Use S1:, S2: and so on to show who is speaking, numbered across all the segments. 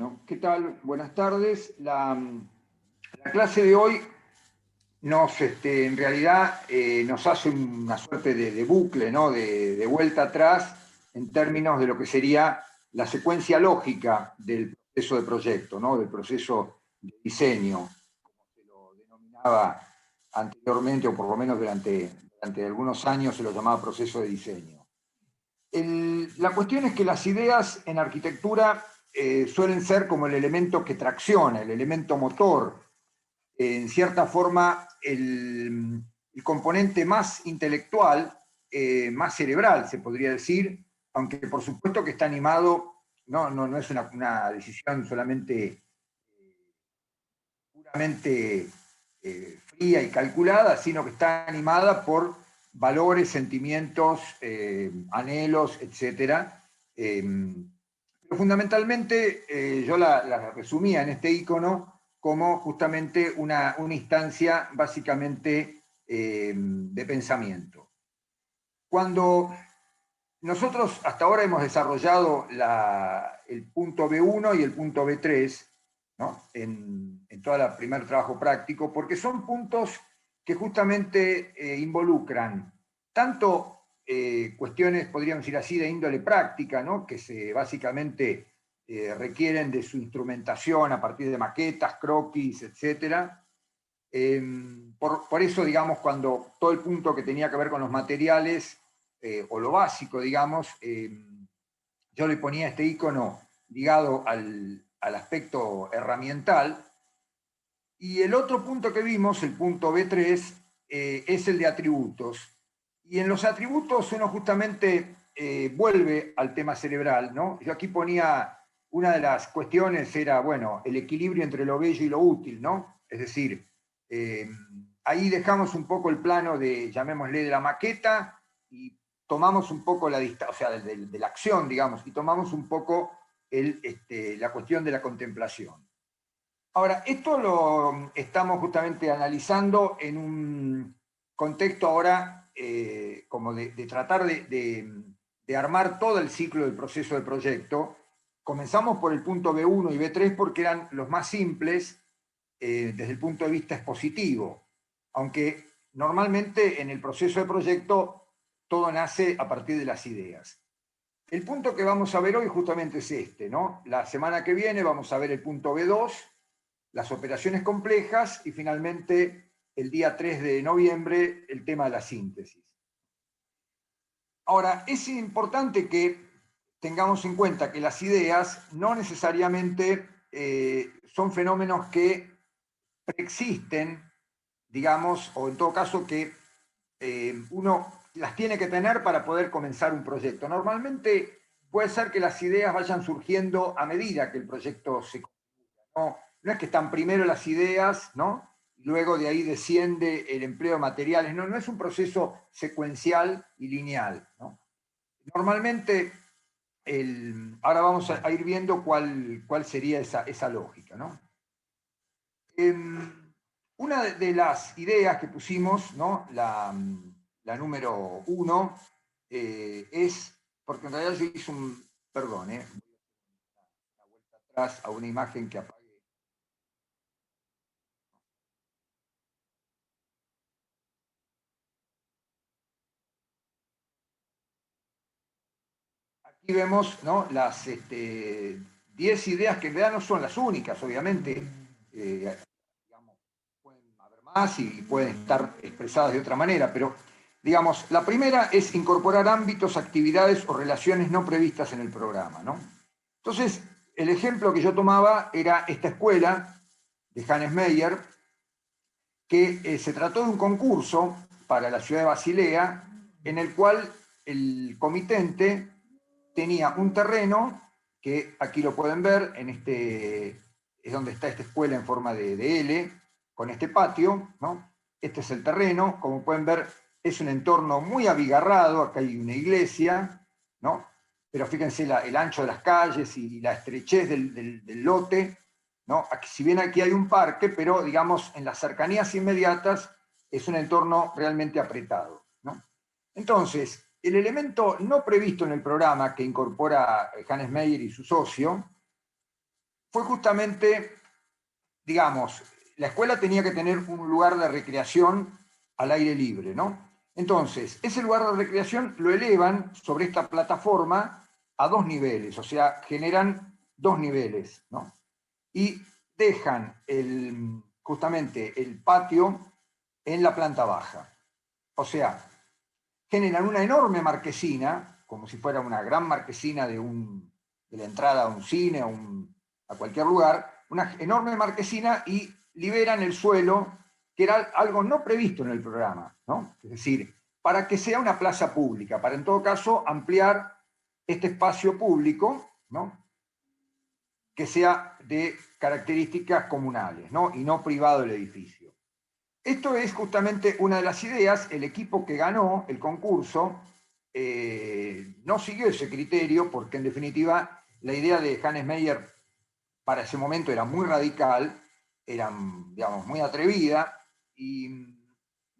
S1: Bueno, ¿qué tal? Buenas tardes. La clase de hoy en realidad nos hace una suerte de bucle, ¿no? De vuelta atrás en términos de lo que sería la secuencia lógica del proceso de proyecto, ¿no? Del proceso de diseño, como se lo denominaba anteriormente, o por lo menos durante algunos años se lo llamaba proceso de diseño. La cuestión es que las ideas en arquitectura suelen ser como el elemento que tracciona, el elemento motor, en cierta forma el componente más intelectual, más cerebral, se podría decir, aunque por supuesto que está animado, no es una decisión solamente puramente fría y calculada, sino que está animada por valores, sentimientos, anhelos, etc. Pero fundamentalmente yo la resumía en este icono como justamente una instancia básicamente de pensamiento. Cuando nosotros hasta ahora hemos desarrollado el punto B1 y el punto B3, ¿no? en todo el primer trabajo práctico, porque son puntos que justamente involucran tanto cuestiones, podríamos decir así, de índole práctica, ¿no? Que básicamente requieren de su instrumentación a partir de maquetas, croquis, etc. Por eso, digamos, cuando todo el punto que tenía que ver con los materiales, o lo básico, digamos, yo le ponía este icono ligado al aspecto herramiental. Y el otro punto que vimos, el punto B3, es el de atributos. Y en los atributos uno justamente vuelve al tema cerebral, ¿no? Yo aquí ponía, una de las cuestiones era, bueno, el equilibrio entre lo bello y lo útil, ¿no? Es decir, ahí dejamos un poco el plano de, llamémosle, de la maqueta, y tomamos un poco la distancia, o sea, de la acción, digamos, y tomamos un poco la cuestión de la contemplación. Ahora, esto lo estamos justamente analizando en un contexto ahora como de tratar de armar todo el ciclo del proceso de proyecto. Comenzamos por el punto B1 y B3 porque eran los más simples desde el punto de vista expositivo, aunque normalmente en el proceso de proyecto todo nace a partir de las ideas. El punto que vamos a ver hoy justamente es este, ¿no? La semana que viene vamos a ver el punto B2, las operaciones complejas, y finalmente el día 3 de noviembre el tema de la síntesis. Ahora, es importante que tengamos en cuenta que las ideas no necesariamente son fenómenos que preexisten, digamos, o en todo caso que uno las tiene que tener para poder comenzar un proyecto. Normalmente puede ser que las ideas vayan surgiendo a medida que el proyecto se concluya, ¿no? No es que están primero las ideas, ¿no? Luego de ahí desciende el empleo de materiales. No es un proceso secuencial y lineal, ¿no? Normalmente, ahora vamos a ir viendo cuál sería esa lógica, ¿no? Una de las ideas que pusimos, ¿no? La número 1, es, porque en realidad yo hice perdón, una vuelta atrás a una imagen que apagué. Aquí vemos, ¿no? Las 10 ideas que en realidad no son las únicas, obviamente. Digamos, pueden haber más y pueden estar expresadas de otra manera, pero digamos, la primera es incorporar ámbitos, actividades o relaciones no previstas en el programa, ¿no? Entonces, el ejemplo que yo tomaba era esta escuela de Hannes Meyer, que se trató de un concurso para la ciudad de Basilea, en el cual el comitente tenía un terreno, que aquí lo pueden ver, es donde está esta escuela en forma de L, con este patio, ¿no? Este es el terreno, como pueden ver, es un entorno muy abigarrado, acá hay una iglesia, ¿no? Pero fíjense el ancho de las calles y la estrechez del lote, ¿no? Aquí, si bien aquí hay un parque, pero digamos en las cercanías inmediatas es un entorno realmente apretado, ¿no? Entonces, el elemento no previsto en el programa que incorpora Hannes Meyer y su socio fue justamente, digamos, la escuela tenía que tener un lugar de recreación al aire libre, ¿no? Entonces, ese lugar de recreación lo elevan sobre esta plataforma a 2 niveles, o sea, generan 2 niveles, ¿no? Y dejan justamente el patio en la planta baja. O sea, generan una enorme marquesina, como si fuera una gran marquesina de la entrada a un cine, a cualquier lugar, una enorme marquesina y liberan el suelo, que era algo no previsto en el programa, ¿no? Es decir, para que sea una plaza pública, para en todo caso ampliar este espacio público, ¿no? Que sea de características comunales, ¿no? Y no privado del edificio. Esto es justamente una de las ideas. El equipo que ganó el concurso no siguió ese criterio porque en definitiva la idea de Hannes Meyer para ese momento era muy radical, era, digamos, muy atrevida y,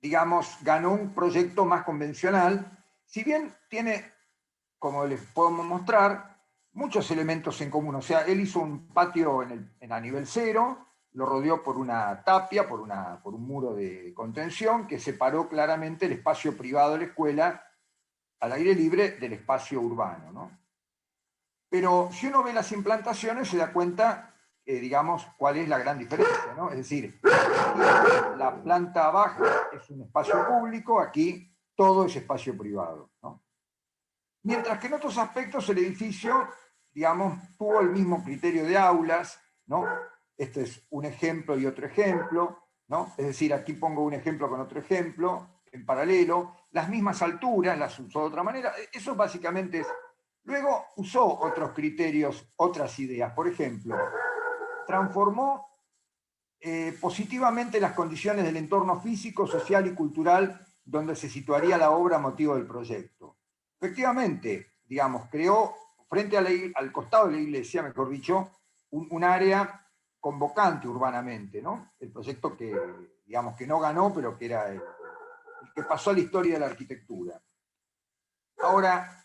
S1: digamos, ganó un proyecto más convencional, si bien tiene, como les podemos mostrar, muchos elementos en común. O sea, él hizo un patio a nivel cero, lo rodeó por una tapia, por un muro de contención que separó claramente el espacio privado de la escuela al aire libre del espacio urbano, ¿no? Pero si uno ve las implantaciones se da cuenta, digamos, cuál es la gran diferencia, ¿no? Es decir, la planta baja es un espacio público, aquí todo es espacio privado, ¿no? Mientras que en otros aspectos el edificio, digamos, tuvo el mismo criterio de aulas, ¿no? Este es un ejemplo y otro ejemplo, ¿no? Es decir, aquí pongo un ejemplo con otro ejemplo, en paralelo, las mismas alturas, las usó de otra manera, eso básicamente es. Luego usó otros criterios, otras ideas, por ejemplo, transformó positivamente las condiciones del entorno físico, social y cultural donde se situaría la obra a motivo del proyecto. Efectivamente, digamos, creó frente al costado de la iglesia, mejor dicho, un área convocante urbanamente, ¿no? El proyecto que, digamos, que no ganó, pero que era el que pasó a la historia de la arquitectura. Ahora,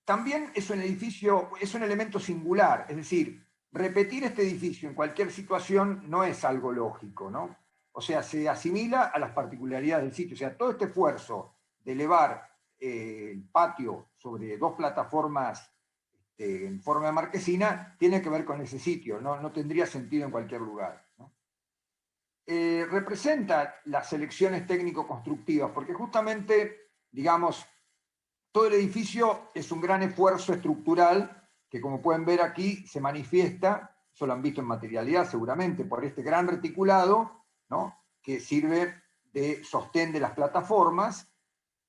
S1: también es un edificio, es un elemento singular, es decir, repetir este edificio en cualquier situación no es algo lógico, ¿no? O sea, se asimila a las particularidades del sitio. O sea, todo este esfuerzo de elevar el patio sobre 2 plataformas en forma de marquesina tiene que ver con ese sitio, no tendría sentido en cualquier lugar, ¿no? Representa las selecciones técnico-constructivas, porque justamente, digamos, todo el edificio es un gran esfuerzo estructural que, como pueden ver aquí, se manifiesta, eso lo han visto en materialidad seguramente, por este gran reticulado, ¿no? Que sirve de sostén de las plataformas,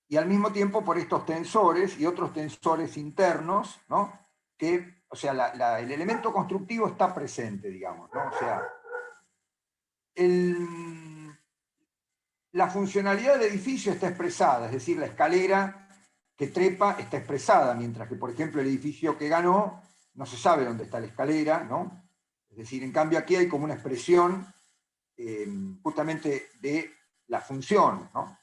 S1: y al mismo tiempo por estos tensores y otros tensores internos, ¿no? Que, o sea, el elemento constructivo está presente, digamos, ¿no? O sea, la funcionalidad del edificio está expresada, es decir, la escalera que trepa está expresada, mientras que, por ejemplo, el edificio que ganó no se sabe dónde está la escalera, ¿no? Es decir, en cambio aquí hay como una expresión justamente de la función, ¿no?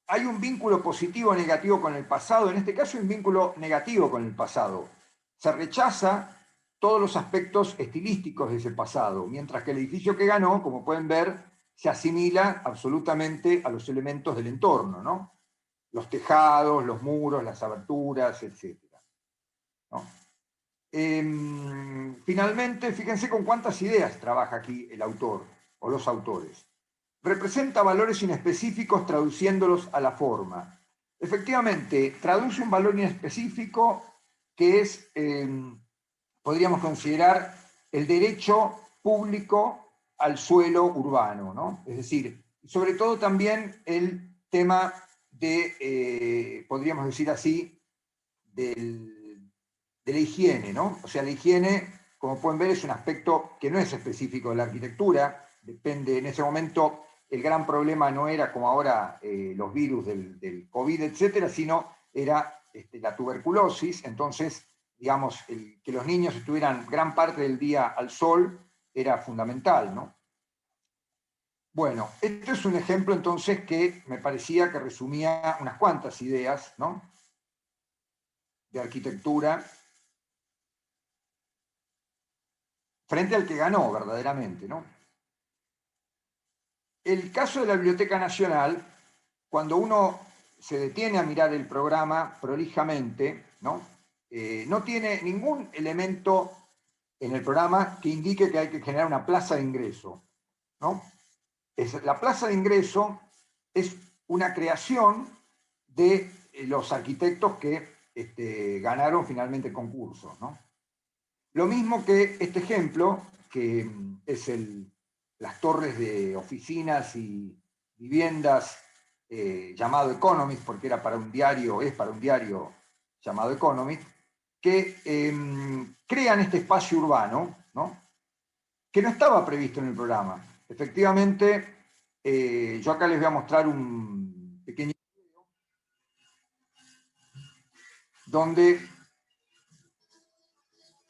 S1: Hay un vínculo positivo o negativo con el pasado, en este caso hay un vínculo negativo con el pasado. Se rechaza todos los aspectos estilísticos de ese pasado, mientras que el edificio que ganó, como pueden ver, se asimila absolutamente a los elementos del entorno, ¿no? Los tejados, los muros, las aberturas, etc., ¿no? Finalmente, fíjense con cuántas ideas trabaja aquí el autor o los autores. Representa valores inespecíficos traduciéndolos a la forma. Efectivamente, traduce un valor inespecífico que es, podríamos considerar, el derecho público al suelo urbano, ¿no? Es decir, sobre todo también el tema de, podríamos decir así, de la higiene, ¿no? O sea, la higiene, como pueden ver, es un aspecto que no es específico de la arquitectura, depende, en ese momento el gran problema no era como ahora los virus del COVID, etcétera, sino era la tuberculosis. Entonces, digamos, que los niños estuvieran gran parte del día al sol era fundamental, ¿no? Bueno, este es un ejemplo entonces que me parecía que resumía unas cuantas ideas, ¿no? De arquitectura frente al que ganó verdaderamente, ¿no? El caso de la Biblioteca Nacional, cuando uno se detiene a mirar el programa prolijamente, ¿no? No tiene ningún elemento en el programa que indique que hay que generar una plaza de ingreso, ¿no? La plaza de ingreso es una creación de los arquitectos que ganaron finalmente el concurso, ¿no? Lo mismo que este ejemplo, que es las torres de oficinas y viviendas llamado Economist, porque era para un diario, es para un diario llamado Economist, que crean este espacio urbano, ¿no? Que no estaba previsto en el programa. Efectivamente, yo acá les voy a mostrar un pequeño video donde,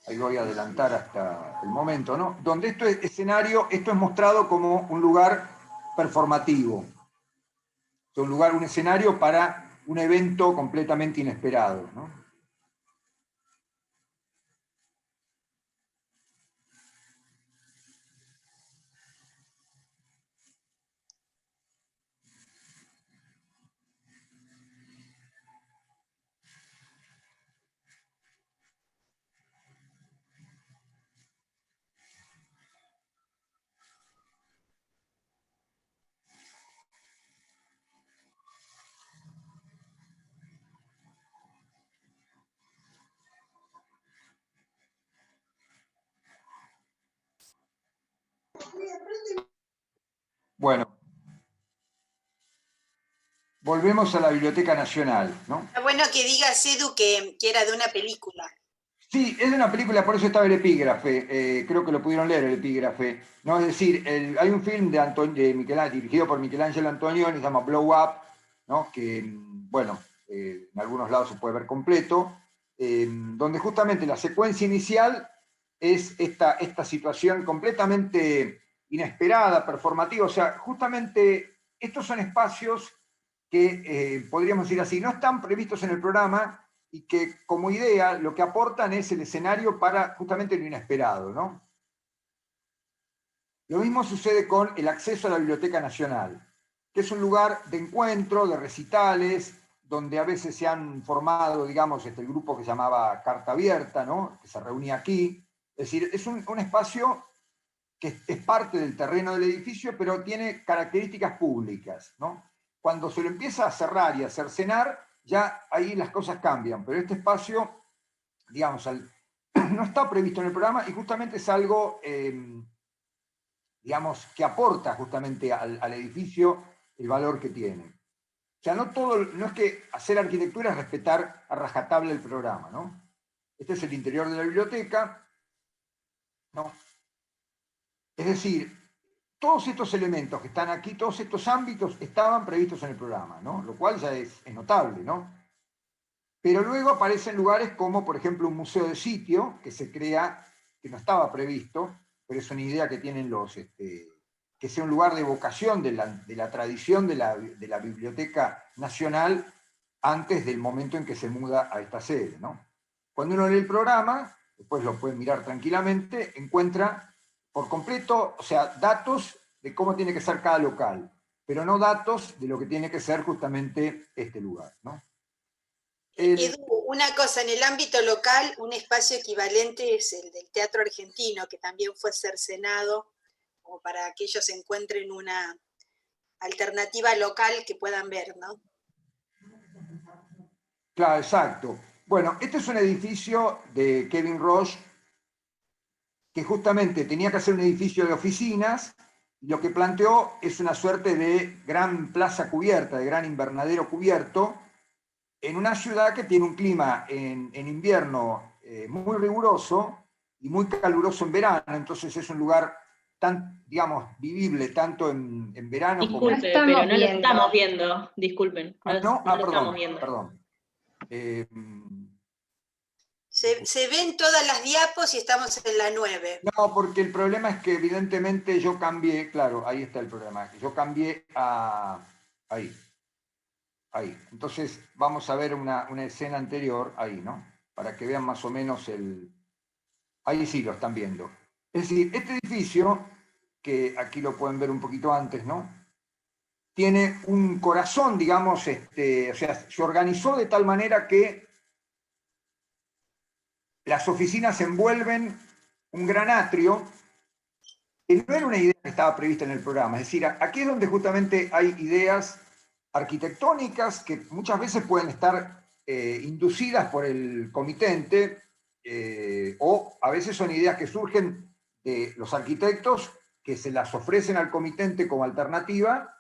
S1: ahí voy a adelantar hasta el momento, ¿no? Donde esto es mostrado como un lugar performativo, un escenario para un evento completamente inesperado, ¿no? Bueno, volvemos a la Biblioteca Nacional, ¿no?
S2: Está bueno que digas, Edu, que era de una película.
S1: Sí, es de una película, por eso estaba el epígrafe, creo que lo pudieron leer el epígrafe, ¿no? Es decir, hay un film dirigido por Michelangelo Antonioni, se llama Blow Up, ¿no? Que, bueno, en algunos lados se puede ver completo, donde justamente la secuencia inicial es esta situación completamente inesperada, performativa, o sea, justamente estos son espacios que, podríamos decir así, no están previstos en el programa, y que como idea lo que aportan es el escenario para justamente lo inesperado, ¿no? Lo mismo sucede con el acceso a la Biblioteca Nacional, que es un lugar de encuentro, de recitales, donde a veces se han formado, digamos, el grupo que se llamaba Carta Abierta, ¿no? Que se reunía aquí. Es decir, es un espacio que es parte del terreno del edificio, pero tiene características públicas, ¿no? Cuando se lo empieza a cerrar y a cercenar, ya ahí las cosas cambian, pero este espacio, digamos, no está previsto en el programa y justamente es algo, digamos, que aporta justamente al edificio el valor que tiene. O sea, no es que hacer arquitectura es respetar a rajatabla el programa, ¿no? Este es el interior de la biblioteca, ¿no? Es decir, todos estos elementos que están aquí, todos estos ámbitos estaban previstos en el programa, ¿no? Lo cual ya es notable, ¿no? Pero luego aparecen lugares como, por ejemplo, un museo de sitio, que se crea, que no estaba previsto, pero es una idea que tienen que sea un lugar de evocación de la tradición de la Biblioteca Nacional antes del momento en que se muda a esta sede, ¿no? Cuando uno lee el programa, después lo puede mirar tranquilamente, encuentra por completo, o sea, datos de cómo tiene que ser cada local, pero no datos de lo que tiene que ser justamente este lugar, ¿no?
S2: Edu, una cosa, en el ámbito local, un espacio equivalente es el del Teatro Argentino, que también fue cercenado, como para que ellos encuentren una alternativa local que puedan ver, ¿no?
S1: Claro, exacto. Bueno, este es un edificio de Kevin Roche que justamente tenía que ser un edificio de oficinas y lo que planteó es una suerte de gran plaza cubierta, de gran invernadero cubierto, en una ciudad que tiene un clima en invierno muy riguroso y muy caluroso en verano, entonces es un lugar tan, digamos, vivible tanto en verano como en...
S3: Disculpe, pero no lo estamos viendo. Disculpen,
S1: Ah,
S3: no,
S1: no,
S3: no lo
S1: perdón,
S3: estamos viendo.
S1: perdón.
S2: Se ven todas las diapos y estamos en la 9.
S1: No, porque el problema es que evidentemente yo cambié, claro, ahí está el problema, yo cambié a... Ahí, ahí. Entonces vamos a ver una escena anterior, ahí, ¿no? Para que vean más o menos el... Ahí sí lo están viendo. Es decir, este edificio, que aquí lo pueden ver un poquito antes, ¿no? Tiene un corazón, digamos, o sea, se organizó de tal manera que las oficinas envuelven un gran atrio, que no era una idea que estaba prevista en el programa. Es decir, aquí es donde justamente hay ideas arquitectónicas que muchas veces pueden estar inducidas por el comitente, o a veces son ideas que surgen de los arquitectos que se las ofrecen al comitente como alternativa.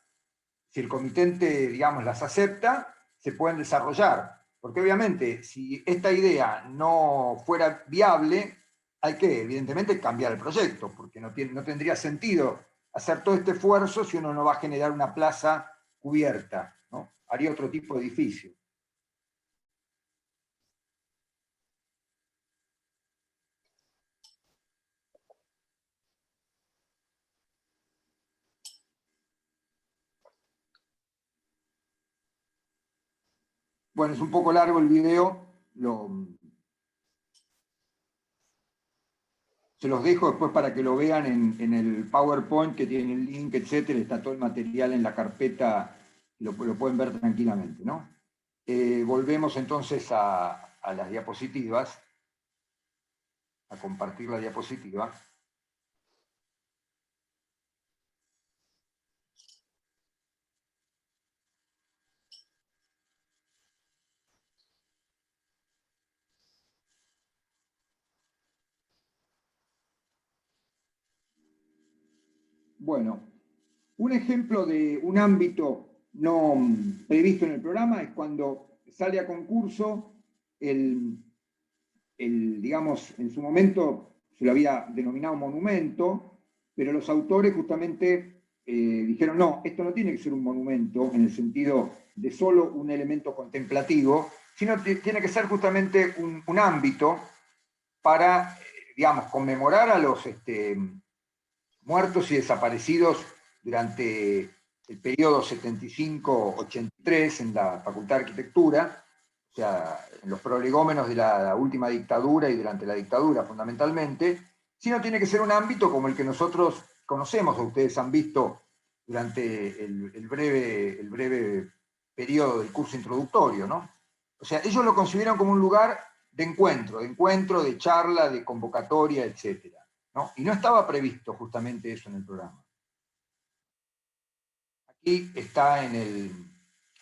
S1: Si el comitente, digamos, las acepta, se pueden desarrollar. Porque obviamente, si esta idea no fuera viable, hay que, evidentemente, cambiar el proyecto, porque no tendría sentido hacer todo este esfuerzo si uno no va a generar una plaza cubierta, ¿no? Haría otro tipo de edificio. Bueno, es un poco largo el video, se los dejo después para que lo vean en el PowerPoint que tiene el link, etcétera. Está todo el material en la carpeta, lo pueden ver tranquilamente, ¿no? Volvemos entonces a las diapositivas, a compartir la diapositiva. Bueno, un ejemplo de un ámbito no previsto en el programa es cuando sale a concurso digamos, en su momento se lo había denominado monumento, pero los autores justamente dijeron, no, esto no tiene que ser un monumento en el sentido de solo un elemento contemplativo, sino tiene que ser justamente un ámbito para, digamos, conmemorar a los muertos y desaparecidos durante el periodo 75-83 en la Facultad de Arquitectura, o sea, en los prolegómenos de la última dictadura y durante la dictadura fundamentalmente, sino tiene que ser un ámbito como el que nosotros conocemos, o ustedes han visto durante el breve periodo del curso introductorio, ¿no? O sea, ellos lo concibieron como un lugar de encuentro, de charla, de convocatoria, etc., ¿no? Y no estaba previsto justamente eso en el programa. Aquí está en el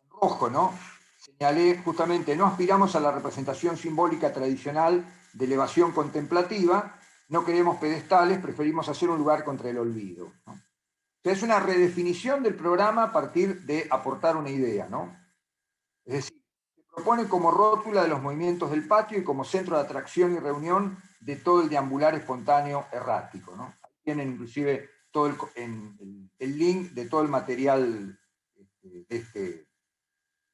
S1: rojo, ¿no? Señalé justamente, no aspiramos a la representación simbólica tradicional de elevación contemplativa, no queremos pedestales, preferimos hacer un lugar contra el olvido, ¿no? O sea, es una redefinición del programa a partir de aportar una idea, ¿no? Es decir, se propone como rótula de los movimientos del patio y como centro de atracción y reunión de todo el deambular espontáneo errático, ¿no? Ahí tienen inclusive todo el link de todo el material de este.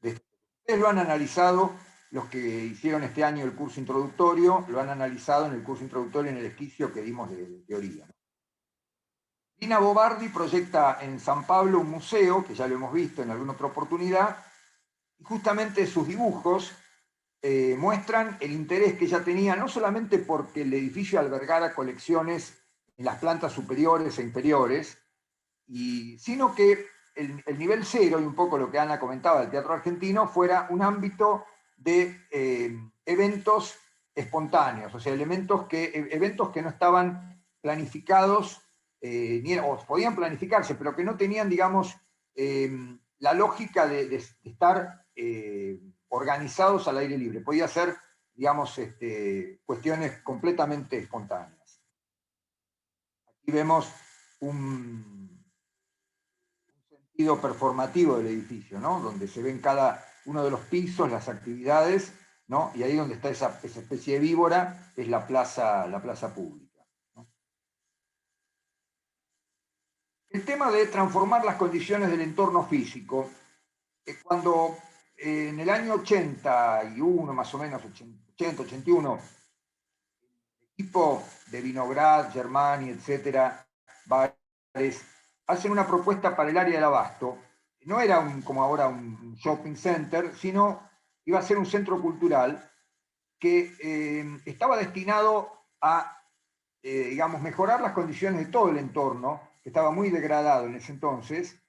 S1: Ustedes lo han analizado, los que hicieron este año el curso introductorio, lo han analizado en el curso introductorio en el esquicio que dimos de teoría, ¿no? Dina Bobardi proyecta en San Pablo un museo, que ya lo hemos visto en alguna otra oportunidad, y justamente sus dibujos muestran el interés que ella tenía, no solamente porque el edificio albergara colecciones en las plantas superiores e inferiores, sino que el nivel cero, y un poco lo que Ana comentaba del teatro argentino, fuera un ámbito de eventos espontáneos, o sea, eventos que no estaban planificados, o podían planificarse, pero que no tenían, digamos, la lógica de estar organizados al aire libre. Podía ser, digamos, cuestiones completamente espontáneas. Aquí vemos un sentido performativo del edificio, ¿no? Donde se ven cada uno de los pisos, las actividades, ¿no? Y ahí donde está esa especie de víbora es la plaza pública, ¿no? El tema de transformar las condiciones del entorno físico. Cuando en el año 81, más o menos, 80, 81, el equipo de Vinograd, Germani, etcétera, bares, hacen una propuesta para el área del abasto. No era como ahora un shopping center, sino iba a ser un centro cultural que estaba destinado a digamos, mejorar las condiciones de todo el entorno, que estaba muy degradado en ese entonces,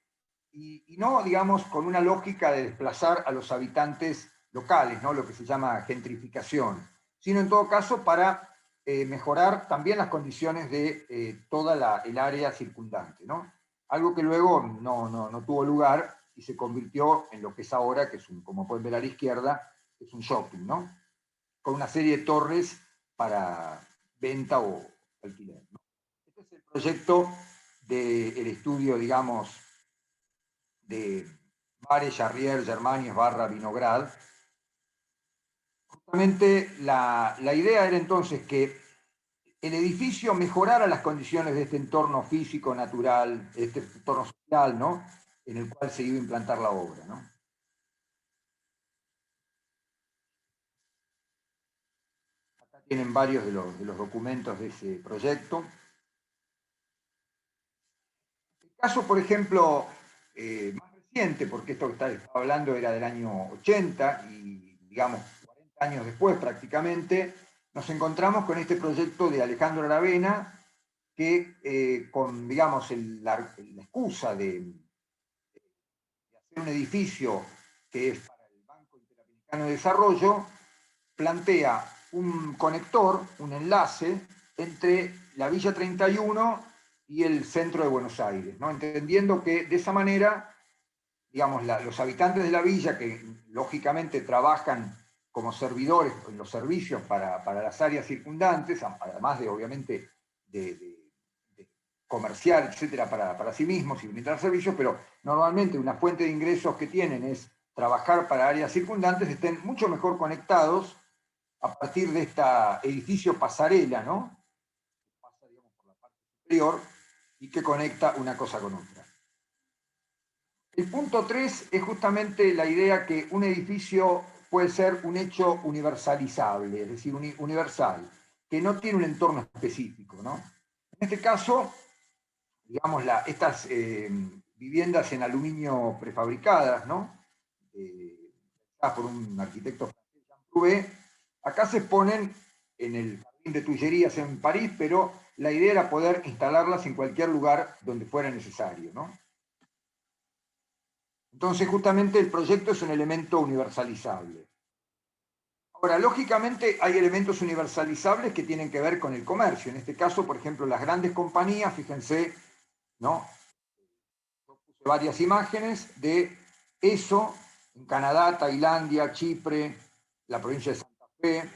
S1: y no, digamos, con una lógica de desplazar a los habitantes locales, ¿no? Lo que se llama gentrificación, sino en todo caso para mejorar también las condiciones de toda el área circundante, ¿no? Algo que luego no tuvo lugar y se convirtió en lo que es ahora, que es como pueden ver a la izquierda, es un shopping, ¿no? Con una serie de torres para venta o alquiler, ¿no? Este es el proyecto del estudio, digamos, de Bares, Charrier, Germanius, Vinograd. Justamente la idea era entonces que el edificio mejorara las condiciones de este entorno físico, natural, este entorno social, ¿no? En el cual se iba a implantar la obra, ¿no? Acá tienen varios de los documentos de ese proyecto. El caso, por ejemplo, más reciente, porque esto que estaba hablando era del año 80 y, digamos, 40 años después prácticamente, nos encontramos con este proyecto de Alejandro Aravena, que con, digamos, la excusa de hacer un edificio que es para el Banco Interamericano de Desarrollo, plantea un conector, un enlace entre la Villa 31 y el centro de Buenos Aires, ¿no? Entendiendo que de esa manera, digamos, los habitantes de la villa, que lógicamente trabajan como servidores en los servicios para las áreas circundantes, además de, obviamente, de comercial, etcétera, para sí mismos y brindar servicios, pero normalmente una fuente de ingresos que tienen es trabajar para áreas circundantes, estén mucho mejor conectados a partir de este edificio pasarela, ¿no? Que pasa, digamos, por la parte superior y que conecta una cosa con otra. El punto 3 es justamente la idea que un edificio puede ser un hecho universalizable, es decir, universal, que no tiene un entorno específico, ¿no? En este caso, digamos, estas viviendas en aluminio prefabricadas, ¿no? Por un arquitecto francés, Jean Prouvé, acá se ponen en el jardín de Tullerías en París, pero la idea era poder instalarlas en cualquier lugar donde fuera necesario, ¿no? Entonces, justamente el proyecto es un elemento universalizable. Ahora, lógicamente hay elementos universalizables que tienen que ver con el comercio. En este caso, por ejemplo, las grandes compañías, fíjense, ¿no? Yo puse varias imágenes de eso en Canadá, Tailandia, Chipre, la provincia de Santa Fe,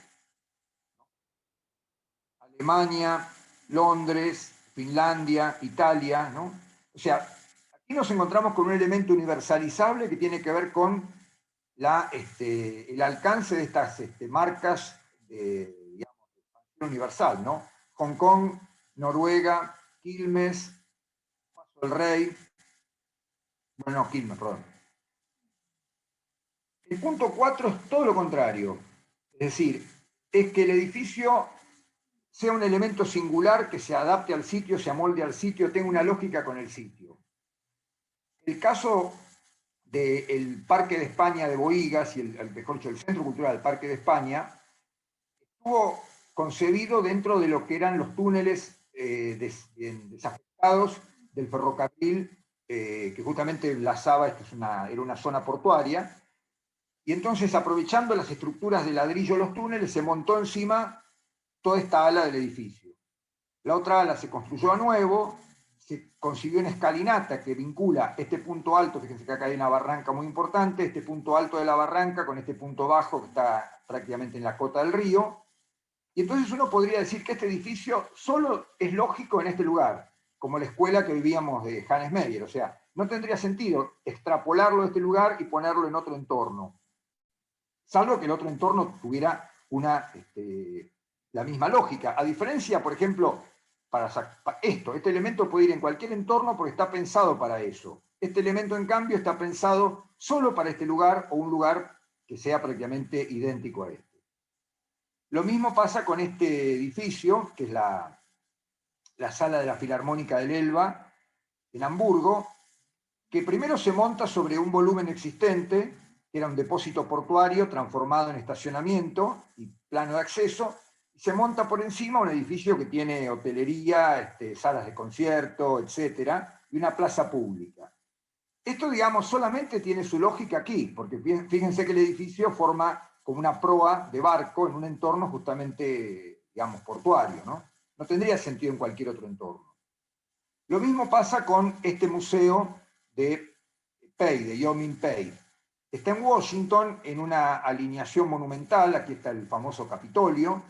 S1: Alemania, Londres, Finlandia, Italia, ¿no? O sea, aquí nos encontramos con un elemento universalizable que tiene que ver con el alcance de estas marcas digamos, de expansión universal, ¿no? Hong Kong, Noruega, Quilmes, Paso del Rey, bueno, no, Quilmes, perdón. El punto 4 es todo lo contrario, es decir, es que el edificio sea un elemento singular que se adapte al sitio, se amolde al sitio, tenga una lógica con el sitio. El caso del Parque de España de Bohigas y mejor dicho, el Centro Cultural del Parque de España estuvo concebido dentro de lo que eran los túneles desafectados del ferrocarril que justamente enlazaba, era una zona portuaria, y entonces aprovechando las estructuras de ladrillo de los túneles se montó encima toda esta ala del edificio. La otra ala se construyó a nuevo, se consiguió una escalinata que vincula este punto alto, fíjense que acá hay una barranca muy importante, este punto alto de la barranca con este punto bajo que está prácticamente en la cota del río, y entonces uno podría decir que este edificio solo es lógico en este lugar, como la escuela que vivíamos de Hannes Meyer, o sea, no tendría sentido extrapolarlo de este lugar y ponerlo en otro entorno, salvo que el otro entorno tuviera la misma lógica. A diferencia, por ejemplo, este elemento puede ir en cualquier entorno porque está pensado para eso. Este elemento, en cambio, está pensado solo para este lugar o un lugar que sea prácticamente idéntico a este. Lo mismo pasa con este edificio, que es la sala de la Filarmónica del Elba, en Hamburgo, que primero se monta sobre un volumen existente, que era un depósito portuario transformado en estacionamiento y plano de acceso, y se monta por encima un edificio que tiene hotelería, salas de concierto, etcétera, y una plaza pública. Esto, digamos, solamente tiene su lógica aquí, porque fíjense que el edificio forma como una proa de barco en un entorno justamente, digamos, portuario, ¿no? No tendría sentido en cualquier otro entorno. Lo mismo pasa con este museo de Pei, de Yao-Ming-Pei. Está en Washington en una alineación monumental, aquí está el famoso Capitolio,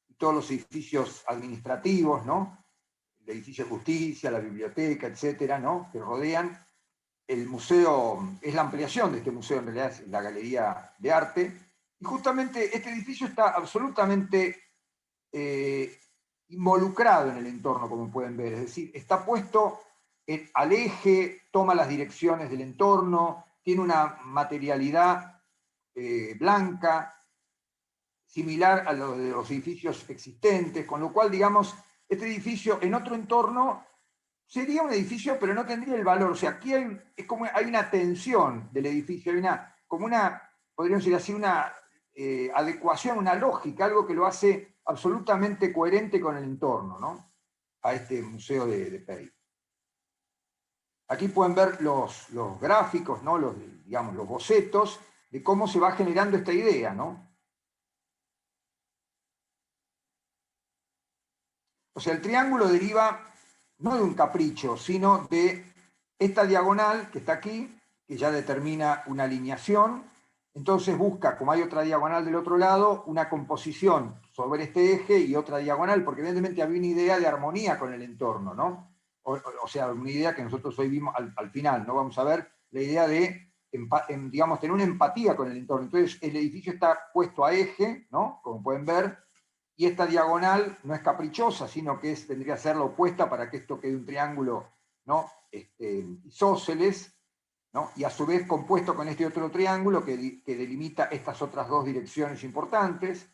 S1: y todos los edificios administrativos, ¿no? El edificio de justicia, la biblioteca, etcétera, ¿no? Que rodean. El museo es la ampliación de este museo, en realidad es la Galería de Arte, y justamente este edificio está absolutamente involucrado en el entorno, como pueden ver, es decir, está puesto al eje, toma las direcciones del entorno, tiene una materialidad blanca, similar a lo de los edificios existentes, con lo cual, digamos, este edificio en otro entorno sería un edificio, pero no tendría el valor. O sea, aquí es como hay una tensión del edificio, hay como una, podríamos decir así, una adecuación, una lógica, algo que lo hace absolutamente coherente con el entorno, ¿no? A este museo de Pei. Aquí pueden ver los gráficos, ¿no? Digamos, los bocetos de cómo se va generando esta idea, ¿no? O sea, el triángulo deriva no de un capricho, sino de esta diagonal que está aquí, que ya determina una alineación. Entonces busca, como hay otra diagonal del otro lado, una composición sobre este eje y otra diagonal, porque evidentemente había una idea de armonía con el entorno, ¿no? O sea, una idea que nosotros hoy vimos al final, ¿no? Vamos a ver la idea de, digamos, tener una empatía con el entorno. Entonces, el edificio está puesto a eje, ¿no? Como pueden ver, y esta diagonal no es caprichosa, sino que tendría que ser la opuesta para que esto quede un triángulo, ¿no? Isósceles, ¿no? Y a su vez compuesto con este otro triángulo que delimita estas otras dos direcciones importantes.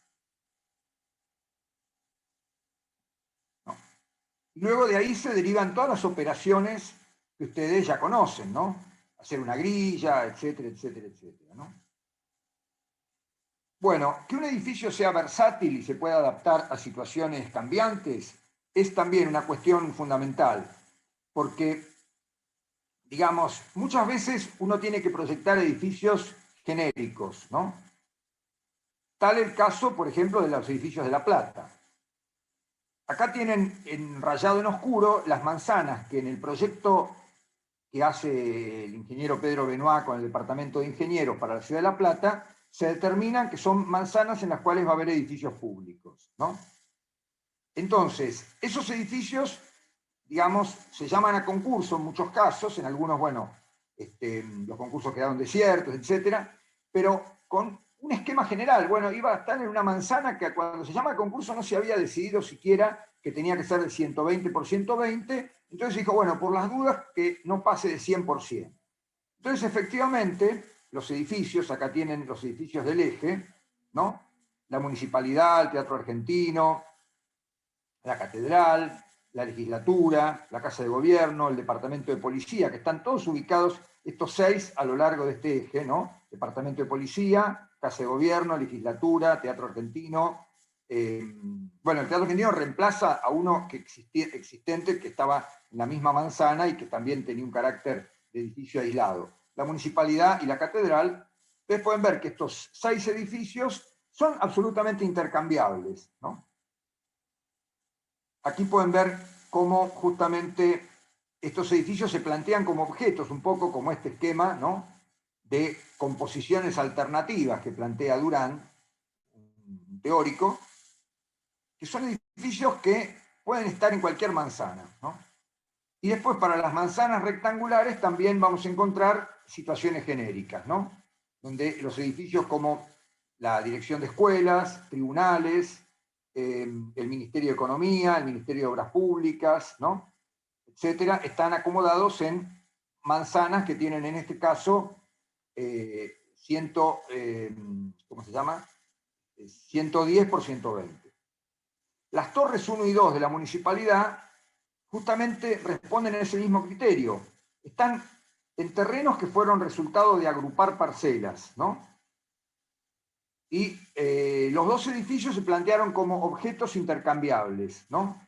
S1: ¿No? Y luego de ahí se derivan todas las operaciones que ustedes ya conocen, ¿no? Hacer una grilla, etcétera, etcétera, etcétera, ¿no? Bueno, que un edificio sea versátil y se pueda adaptar a situaciones cambiantes es también una cuestión fundamental, porque, digamos, muchas veces uno tiene que proyectar edificios genéricos, ¿no? Tal el caso, por ejemplo, de los edificios de La Plata. Acá tienen rayado en oscuro las manzanas que en el proyecto que hace el ingeniero Pedro Benoit con el Departamento de Ingenieros para la Ciudad de La Plata, se determinan que son manzanas en las cuales va a haber edificios públicos, ¿no? Entonces, esos edificios, digamos, se llaman a concurso en muchos casos, en algunos, bueno, los concursos quedaron desiertos, etcétera, pero con un esquema general. Bueno, iba a estar en una manzana que cuando se llama a concurso no se había decidido siquiera que tenía que ser de 120 por 120, entonces dijo, bueno, por las dudas que no pase de 100%. Entonces, efectivamente, los edificios, acá tienen los edificios del eje, ¿no? La municipalidad, el Teatro Argentino, la catedral, la legislatura, la Casa de Gobierno, el Departamento de Policía, que están todos ubicados, estos 6 a lo largo de este eje, ¿no? Departamento de Policía, Casa de Gobierno, legislatura, Teatro Argentino. Bueno, el Teatro Argentino reemplaza a uno existente que estaba en la misma manzana y que también tenía un carácter de edificio aislado. La municipalidad y la catedral, ustedes pueden ver que estos 6 edificios son absolutamente intercambiables, ¿no? Aquí pueden ver cómo justamente estos edificios se plantean como objetos, un poco como este esquema, ¿no?, de composiciones alternativas que plantea Durán, un teórico, que son edificios que pueden estar en cualquier manzana, ¿no? Y después para las manzanas rectangulares también vamos a encontrar situaciones genéricas, ¿no?, donde los edificios como la dirección de escuelas, tribunales, el Ministerio de Economía, el Ministerio de Obras Públicas, ¿no?, etcétera, están acomodados en manzanas que tienen en este caso ¿cómo se llama? 110 por 120. Las torres 1 y 2 de la municipalidad justamente responden a ese mismo criterio. Están en terrenos que fueron resultado de agrupar parcelas, ¿no? Y los dos edificios se plantearon como objetos intercambiables, ¿no?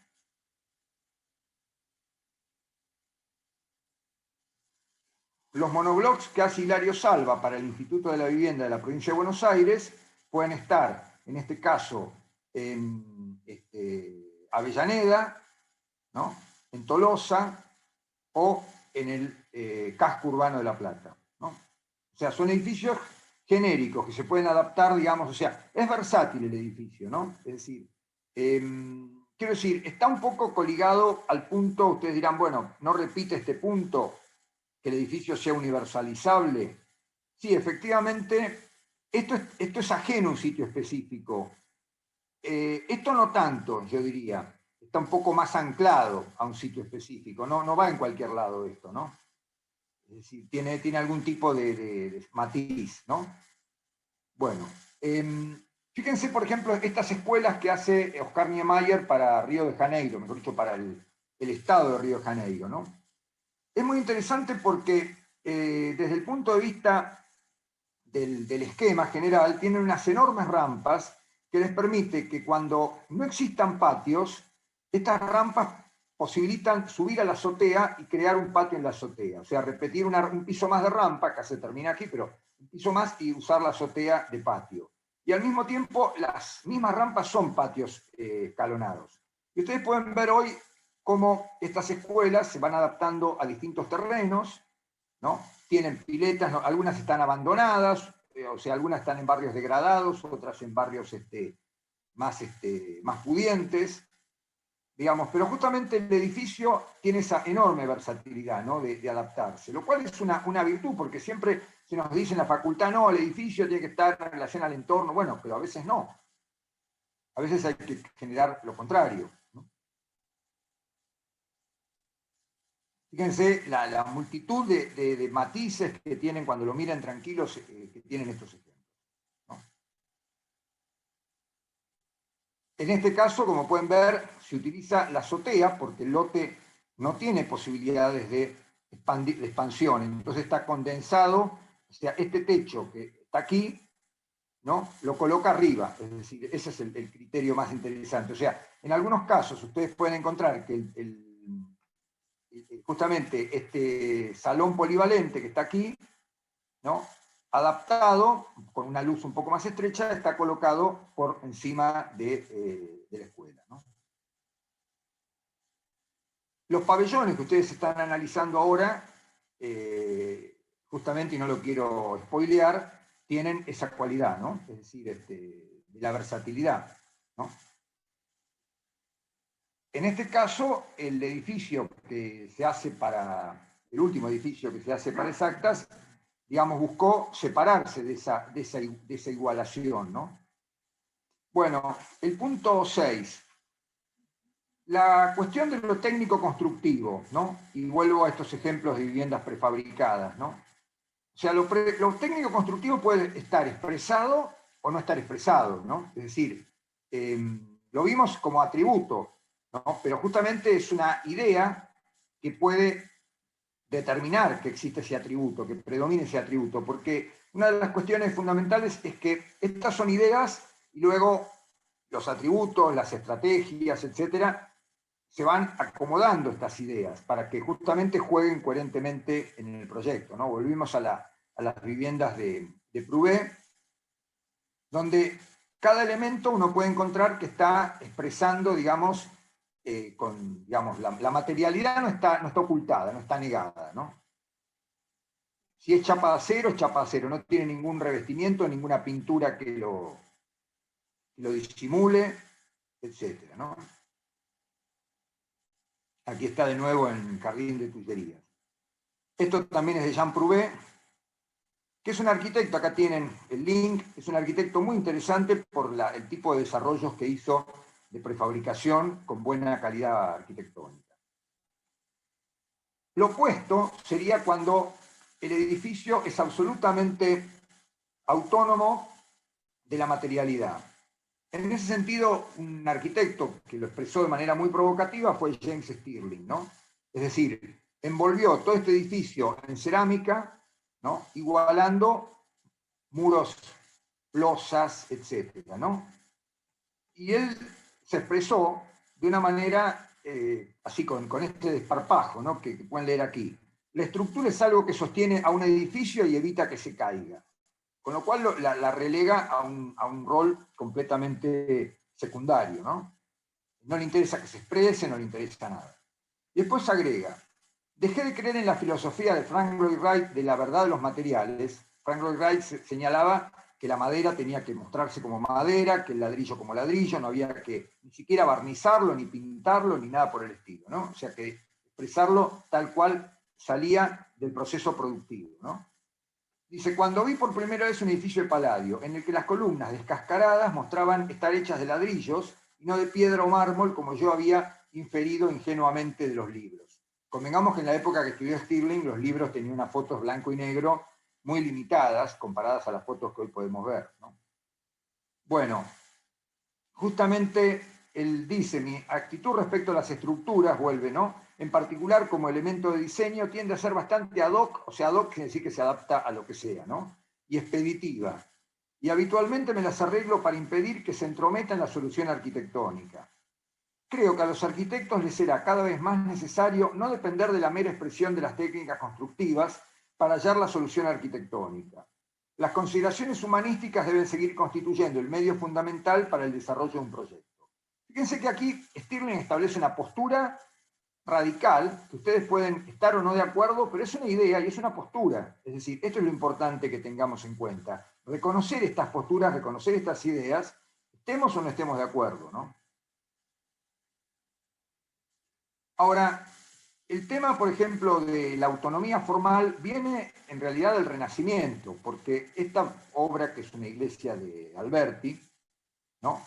S1: Los monoblocks que hace Hilario Salva para el Instituto de la Vivienda de la Provincia de Buenos Aires pueden estar, en este caso, en Avellaneda, ¿no? En Tolosa o en el casco urbano de La Plata, ¿no? O sea, son edificios genéricos que se pueden adaptar, digamos, o sea, es versátil el edificio, ¿no? Es decir, quiero decir, está un poco coligado al punto, ustedes dirán, bueno, no repite este punto, que el edificio sea universalizable. Sí, efectivamente, esto es ajeno a un sitio específico. Esto no tanto, yo diría. Está un poco más anclado a un sitio específico. No va en cualquier lado esto, ¿no? Es decir, tiene algún tipo de matiz, ¿no? Bueno, fíjense, por ejemplo, estas escuelas que hace Oscar Niemeyer para Río de Janeiro, mejor dicho, para el estado de Río de Janeiro, ¿no? Es muy interesante porque desde el punto de vista del esquema general, tienen unas enormes rampas que les permite que cuando no existan patios, estas rampas posibilitan subir a la azotea y crear un patio en la azotea. O sea, repetir un piso más de rampa, que se termina aquí, pero un piso más y usar la azotea de patio. Y al mismo tiempo, las mismas rampas son patios escalonados. Y ustedes pueden ver hoy cómo estas escuelas se van adaptando a distintos terrenos, ¿no? Tienen piletas, ¿no? Algunas están abandonadas, o sea, algunas están en barrios degradados, otras en barrios más pudientes, digamos, pero justamente el edificio tiene esa enorme versatilidad, ¿no? de adaptarse, lo cual es una virtud, porque siempre se nos dice en la facultad, no, el edificio tiene que estar en relación al entorno, bueno, pero a veces no. A veces hay que generar lo contrario, ¿no? Fíjense la multitud de matices que tienen cuando lo miran tranquilos, que tienen estos ejemplos, ¿no? En este caso, como pueden ver, se utiliza la azotea porque el lote no tiene posibilidades de expansión, entonces está condensado, o sea, este techo que está aquí, ¿no? Lo coloca arriba, es decir, ese es el criterio más interesante. O sea, en algunos casos ustedes pueden encontrar que justamente este salón polivalente que está aquí, ¿no? Adaptado, con una luz un poco más estrecha, está colocado por encima de la escuela, ¿no? Los pabellones que ustedes están analizando ahora, justamente, y no lo quiero spoilear, tienen esa cualidad, ¿no? Es decir, de la versatilidad, ¿no? En este caso, el edificio que se hace el último edificio que se hace para Exactas, digamos, buscó separarse de esa igualación, ¿no? Bueno, el punto 6. La cuestión de lo técnico constructivo, ¿no? Y vuelvo a estos ejemplos de viviendas prefabricadas, ¿no? O sea, lo técnico constructivo puede estar expresado o no estar expresado, ¿no? Es decir, lo vimos como atributo, ¿no? Pero justamente es una idea que puede determinar que existe ese atributo, que predomine ese atributo, porque una de las cuestiones fundamentales es que estas son ideas y luego los atributos, las estrategias, etcétera, se van acomodando estas ideas para que justamente jueguen coherentemente en el proyecto, ¿no? Volvimos a las viviendas de Prouvé, donde cada elemento uno puede encontrar que está expresando, digamos, digamos, la materialidad no está ocultada, no está negada, ¿no? Si es chapa de acero, es chapa de acero, no tiene ningún revestimiento, ninguna pintura que lo disimule, etcétera, ¿no? Aquí está de nuevo en Jardín de Tullerías. Esto también es de Jean Prouvé, que es un arquitecto, acá tienen el link, es un arquitecto muy interesante por el tipo de desarrollos que hizo de prefabricación con buena calidad arquitectónica. Lo opuesto sería cuando el edificio es absolutamente autónomo de la materialidad. En ese sentido, un arquitecto que lo expresó de manera muy provocativa fue James Stirling, ¿no? Es decir, envolvió todo este edificio en cerámica, ¿no? Igualando muros losas, etcétera, ¿no? Y él se expresó de una manera así con este desparpajo, ¿no? que pueden leer aquí. La estructura es algo que sostiene a un edificio y evita que se caiga. Con lo cual la relega a un rol completamente secundario, ¿no? No le interesa que se exprese, no le interesa nada. Y después agrega, dejé de creer en la filosofía de Frank Lloyd Wright de la verdad de los materiales. Frank Lloyd Wright señalaba que la madera tenía que mostrarse como madera, que el ladrillo como ladrillo, no había que ni siquiera barnizarlo, ni pintarlo, ni nada por el estilo, ¿no? O sea que expresarlo tal cual salía del proceso productivo, ¿no? Dice, cuando vi por primera vez un edificio de Palladio, en el que las columnas descascaradas mostraban estar hechas de ladrillos y no de piedra o mármol, como yo había inferido ingenuamente de los libros. Convengamos que en la época que estudió Stirling, los libros tenían unas fotos blanco y negro muy limitadas, comparadas a las fotos que hoy podemos ver, ¿no? Bueno, justamente él dice, mi actitud respecto a las estructuras, vuelve, ¿no? En particular como elemento de diseño, tiende a ser bastante ad hoc, o sea, ad hoc quiere decir que se adapta a lo que sea, ¿no? Y expeditiva. Y habitualmente me las arreglo para impedir que se entrometa en la solución arquitectónica. Creo que a los arquitectos les será cada vez más necesario no depender de la mera expresión de las técnicas constructivas para hallar la solución arquitectónica. Las consideraciones humanísticas deben seguir constituyendo el medio fundamental para el desarrollo de un proyecto. Fíjense que aquí Stirling establece una postura radical, que ustedes pueden estar o no de acuerdo, pero es una idea y es una postura. Es decir, esto es lo importante que tengamos en cuenta. Reconocer estas posturas, reconocer estas ideas, estemos o no estemos de acuerdo, ¿no? Ahora, el tema, por ejemplo, de la autonomía formal viene en realidad del Renacimiento, porque esta obra, que es una iglesia de Alberti, ¿no?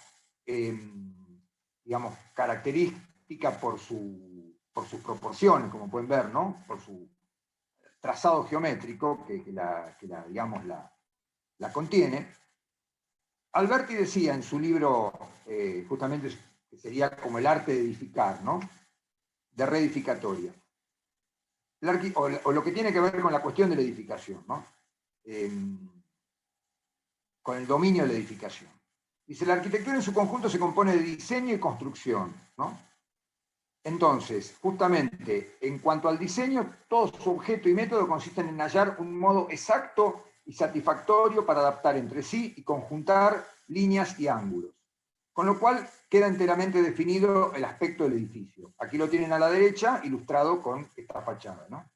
S1: Digamos, característica por sus proporciones, como pueden ver, ¿no? Por su trazado geométrico que la contiene. Alberti decía en su libro, justamente, que sería como el arte de edificar, ¿no? De reedificatoria. O lo que tiene que ver con la cuestión de la edificación, ¿no? Con el dominio de la edificación. Dice, la arquitectura en su conjunto se compone de diseño y construcción, ¿no? Entonces, justamente, en cuanto al diseño, todo su objeto y método consisten en hallar un modo exacto y satisfactorio para adaptar entre sí y conjuntar líneas y ángulos. Con lo cual queda enteramente definido el aspecto del edificio. Aquí lo tienen a la derecha, ilustrado con esta fachada, ¿no?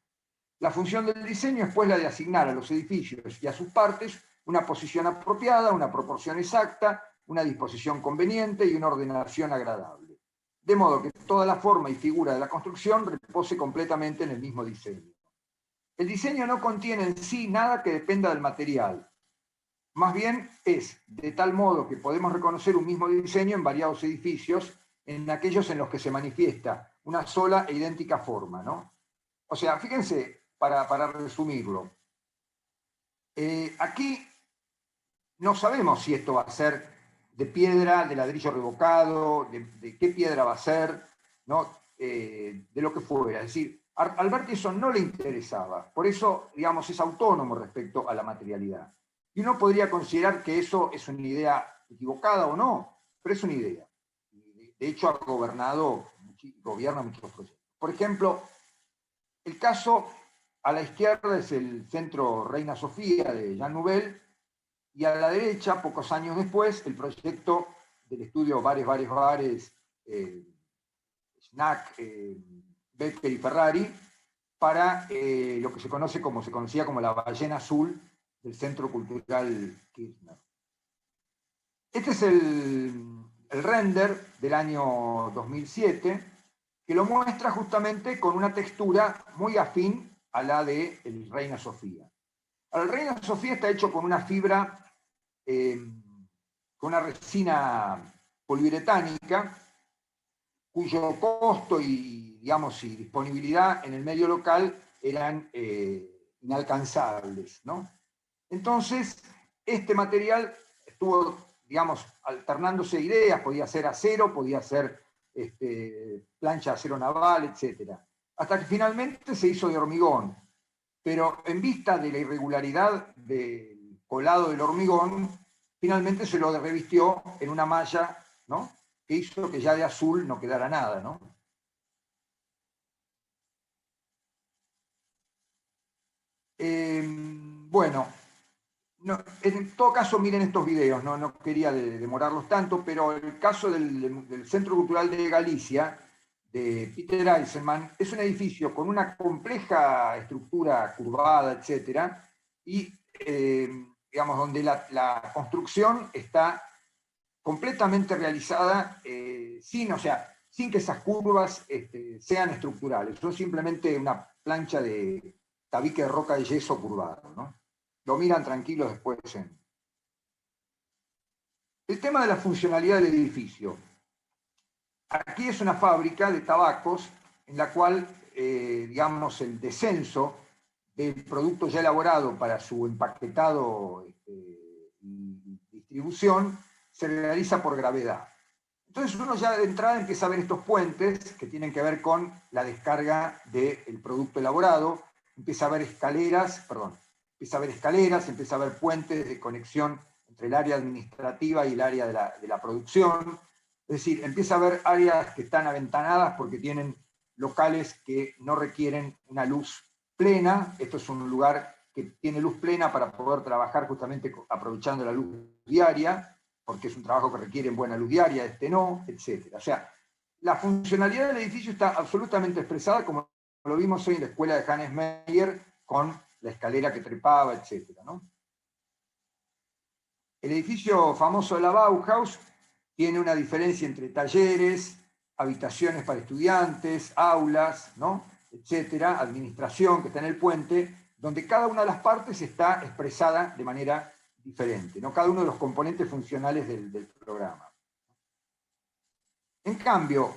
S1: La función del diseño es pues la de asignar a los edificios y a sus partes una posición apropiada, una proporción exacta, una disposición conveniente y una ordenación agradable. De modo que toda la forma y figura de la construcción repose completamente en el mismo diseño. El diseño no contiene en sí nada que dependa del material. Más bien es de tal modo que podemos reconocer un mismo diseño en variados edificios, en aquellos en los que se manifiesta una sola e idéntica forma, ¿no? O sea, fíjense, para resumirlo, aquí no sabemos si esto va a ser de piedra, de ladrillo revocado, de qué piedra va a ser, ¿no? De lo que fuera. Es decir, a Alberti eso no le interesaba, por eso, digamos, es autónomo respecto a la materialidad. Y uno podría considerar que eso es una idea equivocada o no, pero es una idea. De hecho, ha gobierna muchos proyectos. Por ejemplo, el caso a la izquierda es el Centro Reina Sofía de Jean Nouvel, y a la derecha, pocos años después, el proyecto del estudio Bares, Schnack, Becker y Ferrari, para lo que se conocía como la ballena azul del Centro Cultural Kirchner. Este es el render del año 2007, que lo muestra justamente con una textura muy afín a la de el Reina Sofía. El Reina Sofía está hecho con una fibra, con una resina poliuretánica, cuyo costo y disponibilidad en el medio local eran inalcanzables, ¿no? Entonces, este material estuvo, alternándose ideas, podía ser acero, podía ser plancha de acero naval, etc. Hasta que finalmente se hizo de hormigón. Pero en vista de la irregularidad del colado del hormigón, finalmente se lo revistió en una malla, ¿no?, que hizo que ya de azul no quedara nada, ¿no? Bueno, no, en todo caso miren estos videos, no quería demorarlos tanto, pero el caso del Centro Cultural de Galicia, de Peter Eisenman, es un edificio con una compleja estructura curvada, etcétera, y digamos, donde la construcción está completamente realizada sin que esas curvas sean estructurales, son simplemente una plancha de tabique de roca de yeso curvado, ¿no? Lo miran tranquilos después. El tema de la funcionalidad del edificio. Aquí es una fábrica de tabacos en la cual, digamos, el descenso del producto ya elaborado para su empaquetado y distribución se realiza por gravedad. Entonces uno ya de entrada empieza a ver estos puentes que tienen que ver con la descarga del producto elaborado, empieza a ver escaleras, empieza a ver puentes de conexión entre el área administrativa y el área de la producción. Es decir, empieza a haber áreas que están aventanadas porque tienen locales que no requieren una luz plena. Esto es un lugar que tiene luz plena para poder trabajar justamente aprovechando la luz diaria, porque es un trabajo que requiere buena luz diaria, este no, etc. O sea, la funcionalidad del edificio está absolutamente expresada, como lo vimos hoy en la escuela de Hannes Meyer, con la escalera que trepaba, etc., ¿no? El edificio famoso de la Bauhaus tiene una diferencia entre talleres, habitaciones para estudiantes, aulas, ¿no?, etcétera, administración que está en el puente, donde cada una de las partes está expresada de manera diferente, ¿no?, cada uno de los componentes funcionales del programa. En cambio,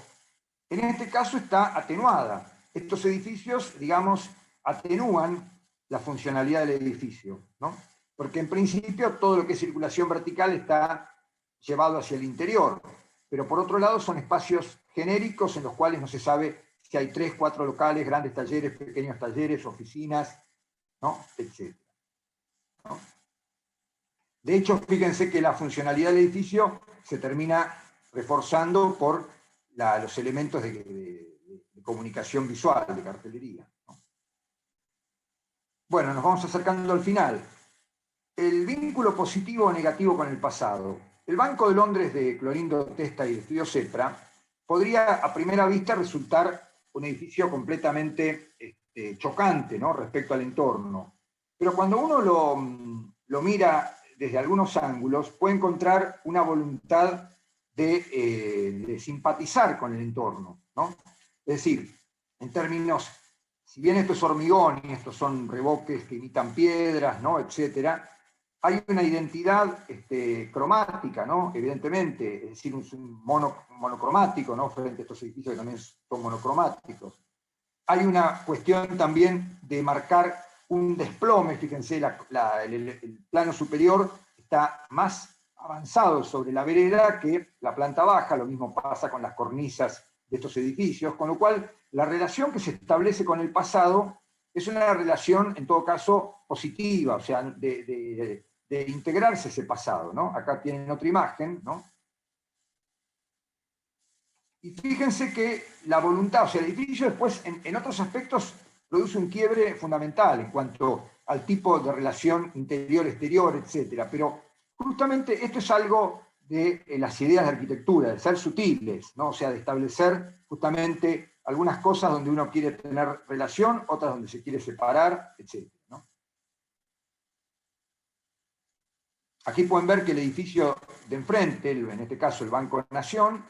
S1: en este caso está atenuada. Estos edificios, digamos, atenúan la funcionalidad del edificio, ¿no?, porque en principio todo lo que es circulación vertical está llevado hacia el interior, pero por otro lado son espacios genéricos en los cuales no se sabe si hay 3, 4 locales, grandes talleres, pequeños talleres, oficinas, ¿no?, etc., ¿no? De hecho, fíjense que la funcionalidad del edificio se termina reforzando por los elementos de comunicación visual, de cartelería, ¿no? Bueno, nos vamos acercando al final. El vínculo positivo o negativo con el pasado. El Banco de Londres de Clorindo Testa y de Estudio Cepra podría a primera vista resultar un edificio completamente chocante, ¿no?, respecto al entorno. Pero cuando uno lo mira desde algunos ángulos, puede encontrar una voluntad de simpatizar con el entorno, ¿no? Es decir, en términos, si bien esto es hormigón y estos son revoques que imitan piedras, ¿no?, etcétera, hay una identidad cromática, ¿no?, evidentemente, es decir, un monocromático, ¿no?, frente a estos edificios que también son monocromáticos. Hay una cuestión también de marcar un desplome, fíjense, el plano superior está más avanzado sobre la vereda que la planta baja, lo mismo pasa con las cornisas de estos edificios, con lo cual la relación que se establece con el pasado es una relación, en todo caso, positiva, o sea, de integrarse ese pasado, ¿no? Acá tienen otra imagen, ¿no? Y fíjense que la voluntad, o sea, el edificio después, en otros aspectos, produce un quiebre fundamental en cuanto al tipo de relación interior-exterior, etc. Pero justamente esto es algo de las ideas de arquitectura, de ser sutiles, ¿no? O sea, de establecer justamente algunas cosas donde uno quiere tener relación, otras donde se quiere separar, etc., ¿no? Aquí pueden ver que el edificio de enfrente, en este caso el Banco Nación,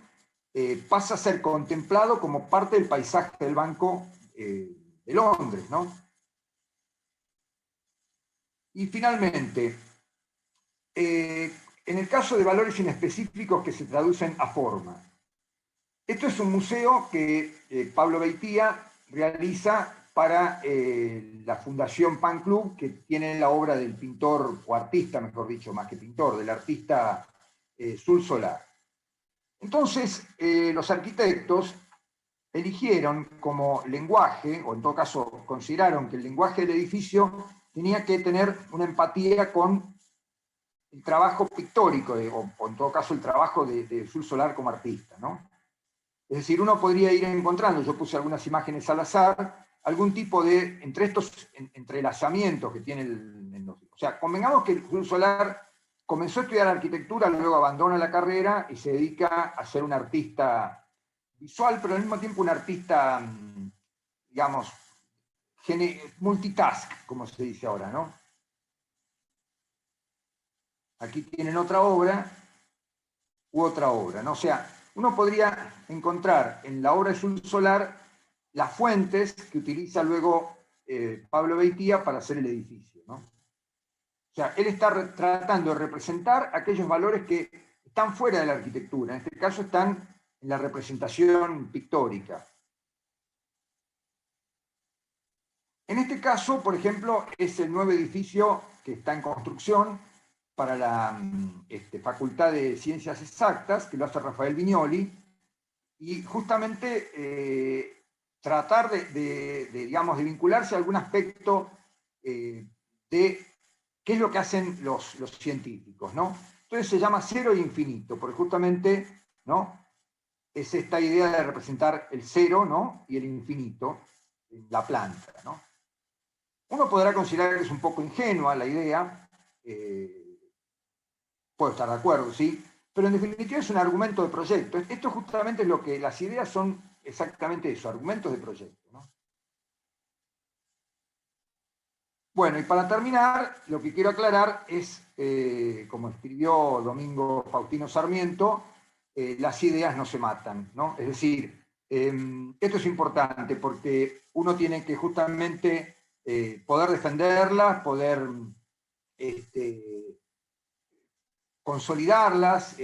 S1: pasa a ser contemplado como parte del paisaje del Banco de Londres, ¿no? Y finalmente, en el caso de valores inespecíficos que se traducen a forma. Esto es un museo que Pablo Beitía realiza para la Fundación Pan Club, que tiene la obra del pintor, o artista, mejor dicho, más que pintor, del artista Sul Solar. Entonces, los arquitectos eligieron como lenguaje, o en todo caso consideraron que el lenguaje del edificio tenía que tener una empatía con el trabajo pictórico, o en todo caso el trabajo de Sul Solar como artista, ¿no? Es decir, uno podría ir encontrando, yo puse algunas imágenes al azar, algún tipo de, entre estos entrelazamientos que tiene o sea, convengamos que Sul Solar comenzó a estudiar arquitectura, luego abandona la carrera y se dedica a ser un artista visual, pero al mismo tiempo un artista, digamos, multitask, como se dice ahora, ¿no? Aquí tienen otra obra u otra obra, ¿no? O sea, uno podría encontrar en la obra de Sul Solar las fuentes que utiliza luego Pablo Beitia para hacer el edificio, ¿no? O sea, él está tratando de representar aquellos valores que están fuera de la arquitectura, en este caso están en la representación pictórica. En este caso, por ejemplo, es el nuevo edificio que está en construcción para la Facultad de Ciencias Exactas, que lo hace Rafael Viñoli, y justamente tratar digamos, de vincularse a algún aspecto de qué es lo que hacen los científicos, ¿no? Entonces se llama cero e infinito, porque justamente, ¿no?, es esta idea de representar el cero, ¿no?, y el infinito en la planta, ¿no? Uno podrá considerar que es un poco ingenua la idea, puedo estar de acuerdo, ¿sí? Pero en definitiva es un argumento de proyecto. Esto justamente es lo que las ideas son, exactamente eso, argumentos de proyecto, ¿no? Bueno, y para terminar, lo que quiero aclarar es, como escribió Domingo Faustino Sarmiento, las ideas no se matan, ¿no? Es decir, esto es importante porque uno tiene que justamente poder defenderlas, poder consolidarlas,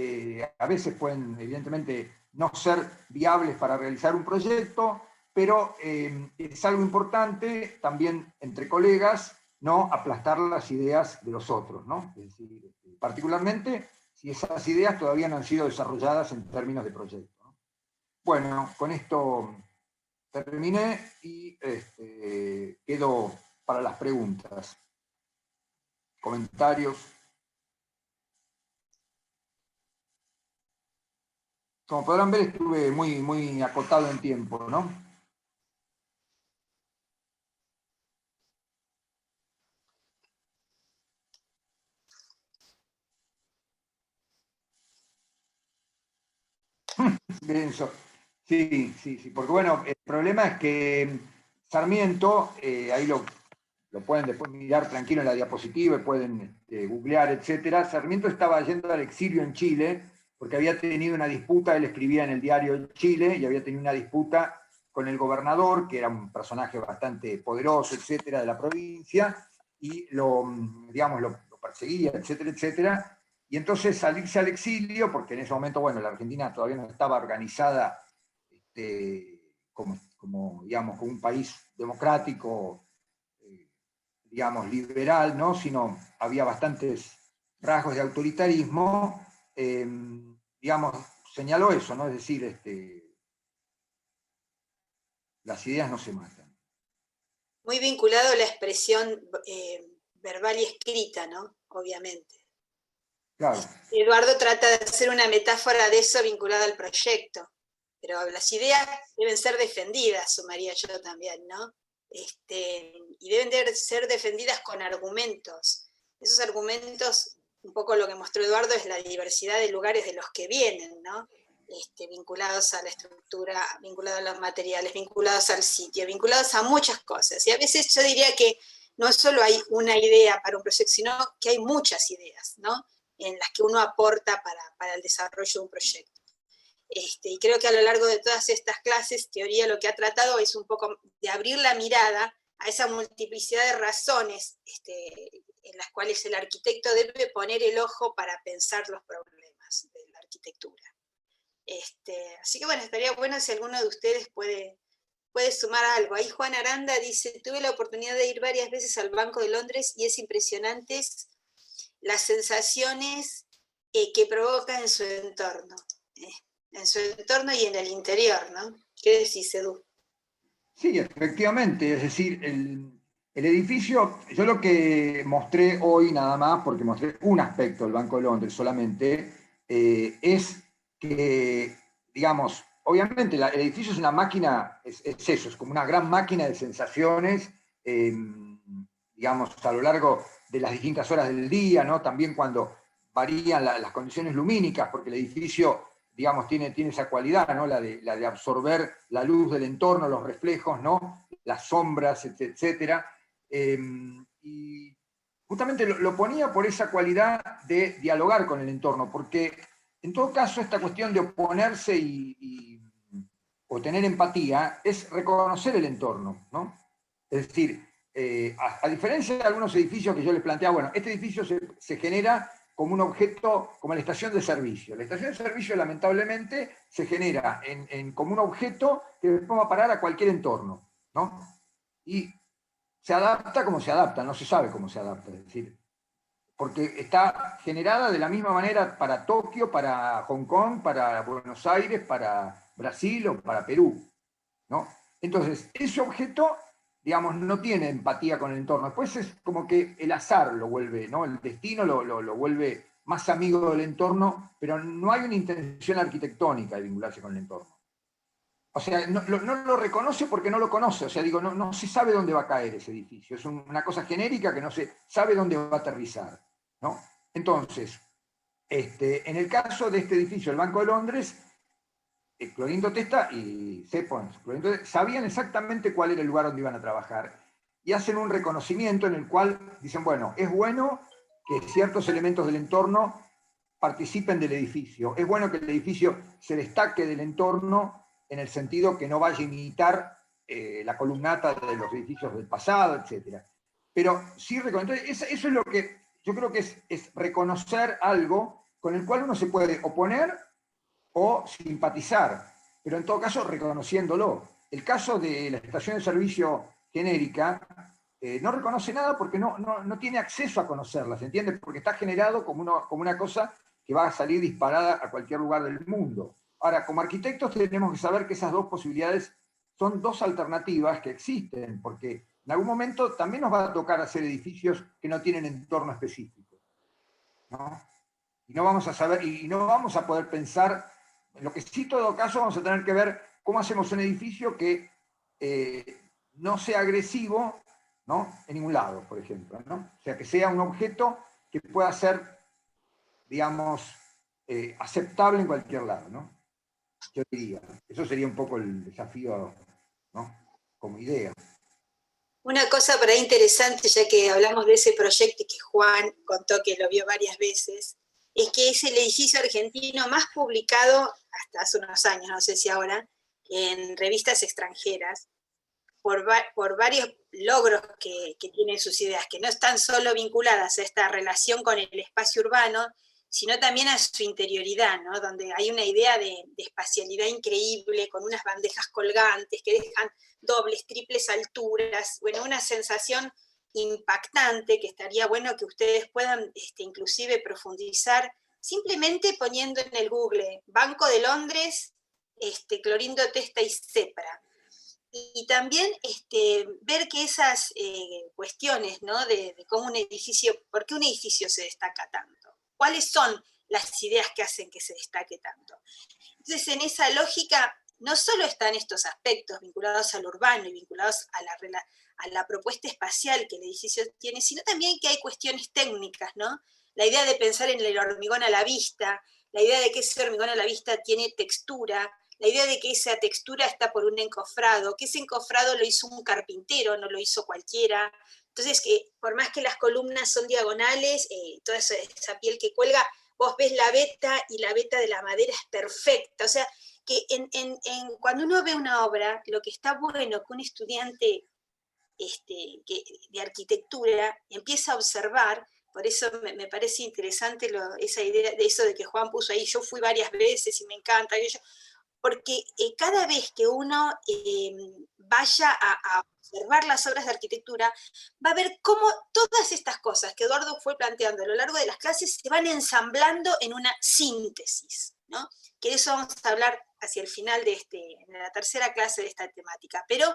S1: a veces pueden evidentemente no ser viables para realizar un proyecto, pero es algo importante también entre colegas, ¿no?, aplastar las ideas de los otros, ¿no? Es decir, particularmente si esas ideas todavía no han sido desarrolladas en términos de proyecto, ¿no? Bueno, con esto terminé y quedo para las preguntas, comentarios. Como podrán ver, estuve muy acotado en tiempo, ¿no? Denso. Sí, porque bueno, el problema es que Sarmiento, ahí lo pueden después mirar tranquilo en la diapositiva, pueden googlear, etcétera. Sarmiento estaba yendo al exilio en Chile, porque había tenido una disputa, él escribía en el diario Chile, y había tenido una disputa con el gobernador, que era un personaje bastante poderoso, etcétera, de la provincia, y digamos, lo perseguía, etcétera, etcétera. Y entonces salirse al exilio, porque en ese momento, bueno, la Argentina todavía no estaba organizada digamos, como un país democrático, digamos, liberal, ¿no?, sino había bastantes rasgos de autoritarismo, digamos, señaló eso, ¿no? Es decir, las ideas no se matan.
S2: Muy vinculado a la expresión verbal y escrita, ¿no? Obviamente.
S1: Claro.
S2: Eduardo trata de hacer una metáfora de eso vinculada al proyecto, pero las ideas deben ser defendidas, sumaría yo también, ¿no? Y deben de ser defendidas con argumentos. Esos argumentos, un poco lo que mostró Eduardo, es la diversidad de lugares de los que vienen, ¿no? Vinculados a la estructura, vinculados a los materiales, vinculados al sitio, vinculados a muchas cosas. Y a veces yo diría que no solo hay una idea para un proyecto, sino que hay muchas ideas, ¿no?, en las que uno aporta para el desarrollo de un proyecto. Y creo que a lo largo de todas estas clases, teoría lo que ha tratado es un poco de abrir la mirada a esa multiplicidad de razones en las cuales el arquitecto debe poner el ojo para pensar los problemas de la arquitectura. Así que bueno, estaría bueno si alguno de ustedes puede sumar algo. Ahí Juan Aranda dice, tuve la oportunidad de ir varias veces al Banco de Londres y es impresionante las sensaciones que provoca en su entorno y en el interior, ¿no? ¿Qué decís, Edu?
S1: Sí, efectivamente, es decir, El edificio, yo lo que mostré hoy nada más, porque mostré un aspecto del Banco de Londres solamente, es que, digamos, obviamente el edificio es una máquina, es eso, es como una gran máquina de sensaciones, digamos, a lo largo de las distintas horas del día, ¿no? También cuando varían las condiciones lumínicas, porque el edificio, digamos, tiene esa cualidad, ¿no? La de absorber la luz del entorno, los reflejos, ¿no? Las sombras, etcétera. Y justamente lo ponía por esa cualidad de dialogar con el entorno, porque en todo caso esta cuestión de oponerse o tener empatía es reconocer el entorno, ¿no? Es decir, a diferencia de algunos edificios que yo les planteaba, bueno, este edificio se genera como un objeto, como la estación de servicio. La estación de servicio, lamentablemente, se genera como un objeto que después va a parar a cualquier entorno, ¿no? Y se adapta como se adapta, no se sabe cómo se adapta, es decir, porque está generada de la misma manera para Tokio, para Hong Kong, para Buenos Aires, para Brasil o para Perú, ¿no? Entonces, ese objeto, digamos, no tiene empatía con el entorno. Después es como que el azar lo vuelve, ¿no? El destino lo vuelve más amigo del entorno, pero no hay una intención arquitectónica de vincularse con el entorno. O sea, no lo reconoce porque no lo conoce. O sea, digo, no se sabe dónde va a caer ese edificio. Es una cosa genérica que no se sabe dónde va a aterrizar, ¿no? Entonces, en el caso de este edificio, el Banco de Londres, Clorindo Testa y Cepons sabían exactamente cuál era el lugar donde iban a trabajar y hacen un reconocimiento en el cual dicen, bueno, es bueno que ciertos elementos del entorno participen del edificio. Es bueno que el edificio se destaque del entorno en el sentido que no vaya a imitar la columnata de los edificios del pasado, etc. Pero sí, eso es lo que yo creo que es reconocer algo con el cual uno se puede oponer o simpatizar, pero en todo caso reconociéndolo. El caso de la estación de servicio genérica no reconoce nada porque no tiene acceso a conocerla, ¿se entiende? Porque está generado como una cosa que va a salir disparada a cualquier lugar del mundo. Ahora, como arquitectos tenemos que saber que esas dos posibilidades son dos alternativas que existen, porque en algún momento también nos va a tocar hacer edificios que no tienen entorno específico, ¿no? Y no vamos a saber, y no vamos a poder pensar, en lo que sí, en todo caso, vamos a tener que ver cómo hacemos un edificio que no sea agresivo, ¿no? En ningún lado, por ejemplo, ¿no? O sea, que sea un objeto que pueda ser, digamos, aceptable en cualquier lado, ¿no? Yo diría, eso sería un poco el desafío, ¿no? Como idea.
S2: Una cosa por ahí interesante, ya que hablamos de ese proyecto y que Juan contó que lo vio varias veces, es que es el edificio argentino más publicado hasta hace unos años, no sé si ahora, en revistas extranjeras, por varios logros que tienen sus ideas, que no están solo vinculadas a esta relación con el espacio urbano, sino también a su interioridad, ¿no? Donde hay una idea de espacialidad increíble, con unas bandejas colgantes que dejan dobles, triples alturas, bueno, una sensación impactante que estaría bueno que ustedes puedan inclusive profundizar, simplemente poniendo en el Google Banco de Londres, Clorindo Testa y Cepra. Y también ver que esas cuestiones, ¿no? de cómo un edificio, ¿por qué un edificio se destaca tanto? ¿Cuáles son las ideas que hacen que se destaque tanto? Entonces, en esa lógica, no solo están estos aspectos vinculados al urbano y vinculados a la propuesta espacial que el edificio tiene, sino también que hay cuestiones técnicas, ¿no? La idea de pensar en el hormigón a la vista, la idea de que ese hormigón a la vista tiene textura, la idea de que esa textura está por un encofrado, que ese encofrado lo hizo un carpintero, no lo hizo cualquiera. Entonces, que por más que las columnas son diagonales, toda esa piel que cuelga, vos ves la veta y la veta de la madera es perfecta. O sea, que cuando uno ve una obra, lo que está bueno que un estudiante de arquitectura empieza a observar, por eso me parece interesante esa idea de eso de que Juan puso ahí, yo fui varias veces y me encanta, porque cada vez que uno vaya a observar las obras de arquitectura, va a ver cómo todas estas cosas que Eduardo fue planteando a lo largo de las clases se van ensamblando en una síntesis, ¿no? Que de eso vamos a hablar hacia el final en la tercera clase de esta temática. Pero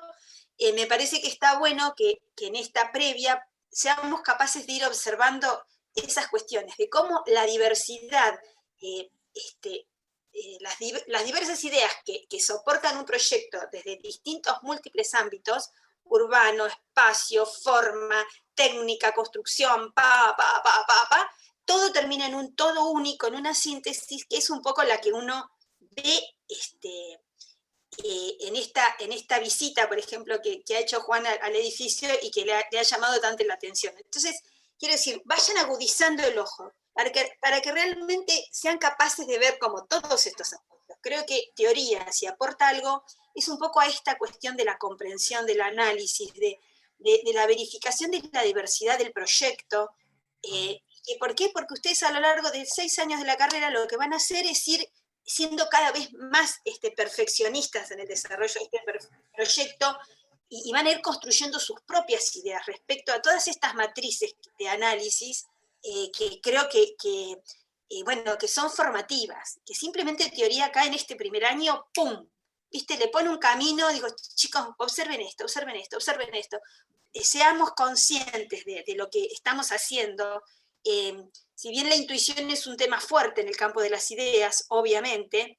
S2: me parece que está bueno que en esta previa seamos capaces de ir observando esas cuestiones, de cómo la diversidad, las diversas ideas que soportan un proyecto desde distintos múltiples ámbitos, urbano, espacio, forma, técnica, construcción, todo termina en un todo único, en una síntesis, que es un poco la que uno ve en esta visita, por ejemplo, que ha hecho Juan al edificio y que le ha llamado tanto la atención. Entonces, quiero decir, vayan agudizando el ojo, para que realmente sean capaces de ver como todos estos aspectos. Creo que teoría, si aporta algo, es un poco a esta cuestión de la comprensión, del análisis, de la verificación de la diversidad del proyecto. ¿Por qué? Porque ustedes a lo largo de 6 años de la carrera lo que van a hacer es ir siendo cada vez más perfeccionistas en el desarrollo de este proyecto y van a ir construyendo sus propias ideas respecto a todas estas matrices de análisis que creo que son formativas, que simplemente teoría acá en este primer año, ¡pum!, ¿viste? Le pone un camino, digo, chicos, observen esto, observen esto, observen esto. Seamos conscientes de lo que estamos haciendo. Si bien la intuición es un tema fuerte en el campo de las ideas, obviamente,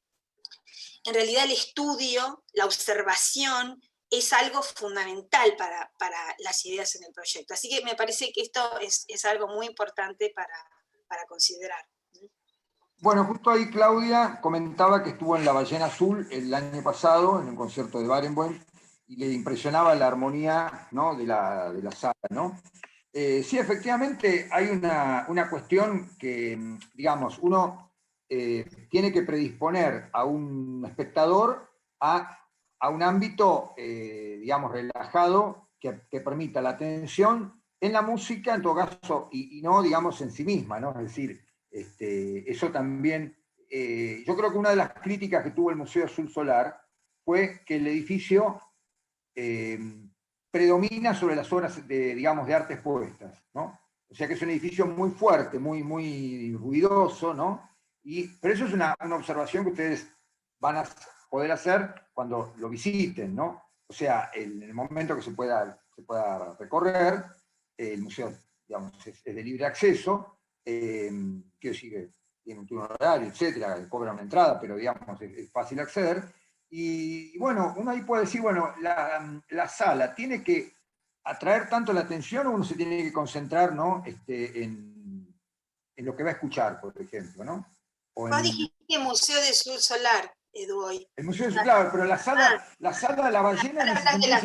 S2: en realidad el estudio, la observación, es algo fundamental para las ideas en el proyecto. Así que me parece que esto es algo muy importante para considerar.
S1: Bueno, justo ahí Claudia comentaba que estuvo en La Ballena Azul el año pasado, en un concierto de Barenboim, y le impresionaba la armonía, ¿no?, de la sala, ¿no? Sí, efectivamente hay una cuestión que, digamos, uno tiene que predisponer a un espectador a un ámbito, digamos, relajado, que permita la atención en la música, en todo caso, y no, digamos, en sí misma, ¿no? Es decir, eso también, yo creo que una de las críticas que tuvo el Museo Azul Solar fue que el edificio predomina sobre las obras digamos, de artes puestas, ¿no? O sea que es un edificio muy fuerte, muy ruidoso, ¿no? Pero eso es una observación que ustedes van a poder hacer cuando lo visiten, ¿no? O sea, en el momento que se pueda recorrer, el museo, digamos, es de libre acceso, quiero decir que tiene un turno horario, etcétera, cobra una entrada, pero digamos, es fácil acceder. Y bueno, uno ahí puede decir, bueno, la sala tiene que atraer tanto la atención o uno se tiene que concentrar, ¿no?, en lo que va a escuchar, por ejemplo, ¿no?
S2: Vos dijiste Museo de Sur Solar, Edu, hoy.
S1: El Museo de Sur, claro, pero la sala de La Ballena en ese sentido es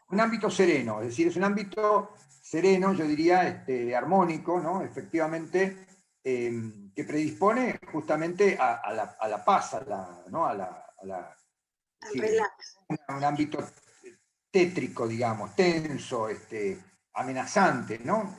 S1: un ámbito sereno, es decir, es un ámbito sereno, yo diría, armónico, ¿no?, efectivamente, que predispone justamente a la paz, ¿no?, sí, un ámbito tétrico, digamos, tenso, amenazante, ¿no?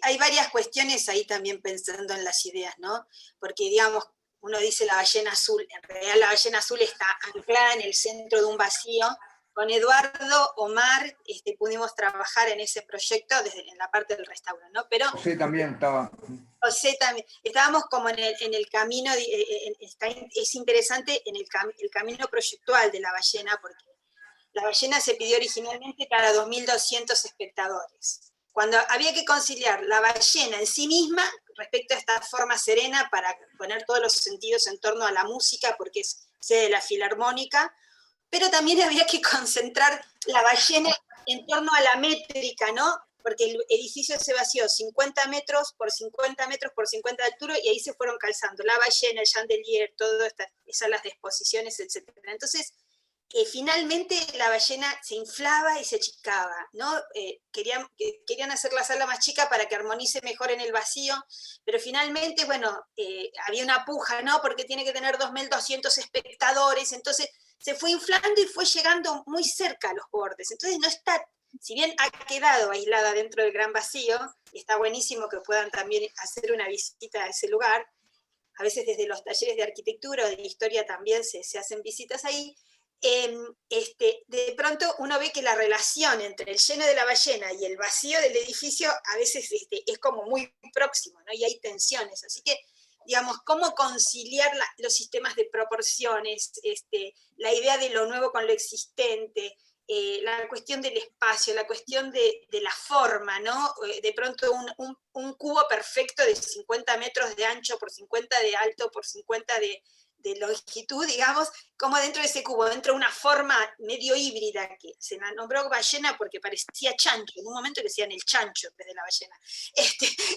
S2: Hay varias cuestiones ahí también pensando en las ideas, ¿no? Porque, digamos, uno dice la ballena azul, en realidad la ballena azul está anclada en el centro de un vacío. Con Eduardo, Omar, pudimos trabajar en ese proyecto en la parte del restaurante, ¿no? Pero
S1: José también estaba.
S2: José también. Estábamos como en el camino, es interesante en el camino proyectual de la ballena, porque la ballena se pidió originalmente para 2.200 espectadores. Cuando había que conciliar la ballena en sí misma, respecto a esta forma serena, para poner todos los sentidos en torno a la música, porque es sede de la Filarmónica, pero también había que concentrar la ballena en torno a la métrica, ¿no? Porque el edificio se vació 50 metros por 50 metros por 50 de altura, y ahí se fueron calzando la ballena, el chandelier, todas esas las disposiciones, etc. Entonces, finalmente la ballena se inflaba y se achicaba, ¿no? Querían hacer la sala más chica para que armonice mejor en el vacío, pero finalmente, bueno, había una puja, ¿no? Porque tiene que tener 2.200 espectadores, entonces se fue inflando y fue llegando muy cerca a los bordes. Entonces no está, si bien ha quedado aislada dentro del gran vacío, y está buenísimo que puedan también hacer una visita a ese lugar, a veces desde los talleres de arquitectura o de historia también se hacen visitas ahí. De pronto uno ve que la relación entre el lleno de la ballena y el vacío del edificio a veces es como muy próximo, ¿no? Y hay tensiones, así que digamos, cómo conciliar los sistemas de proporciones, la idea de lo nuevo con lo existente, la cuestión del espacio, la cuestión de la forma, ¿no? De pronto un cubo perfecto de 50 metros de ancho por 50 de alto por 50 de longitud, digamos, como dentro de ese cubo, dentro de una forma medio híbrida, que se la nombró ballena porque parecía chancho, en un momento decían el chancho en vez de la ballena.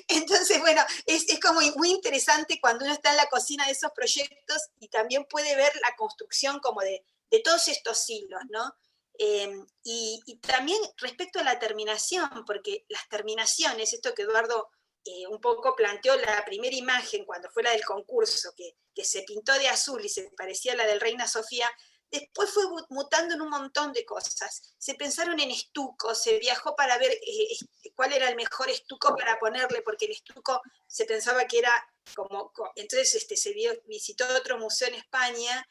S2: Entonces, bueno, es como muy interesante cuando uno está en la cocina de esos proyectos y también puede ver la construcción como de todos estos hilos, ¿no? Y también respecto a la terminación, porque las terminaciones, esto que Eduardo un poco planteó la primera imagen cuando fue la del concurso, que se pintó de azul y se parecía a la del Reina Sofía, después fue mutando en un montón de cosas. Se pensaron en estuco, se viajó para ver cuál era el mejor estuco para ponerle, porque el estuco se pensaba que era como... Entonces visitó otro museo en España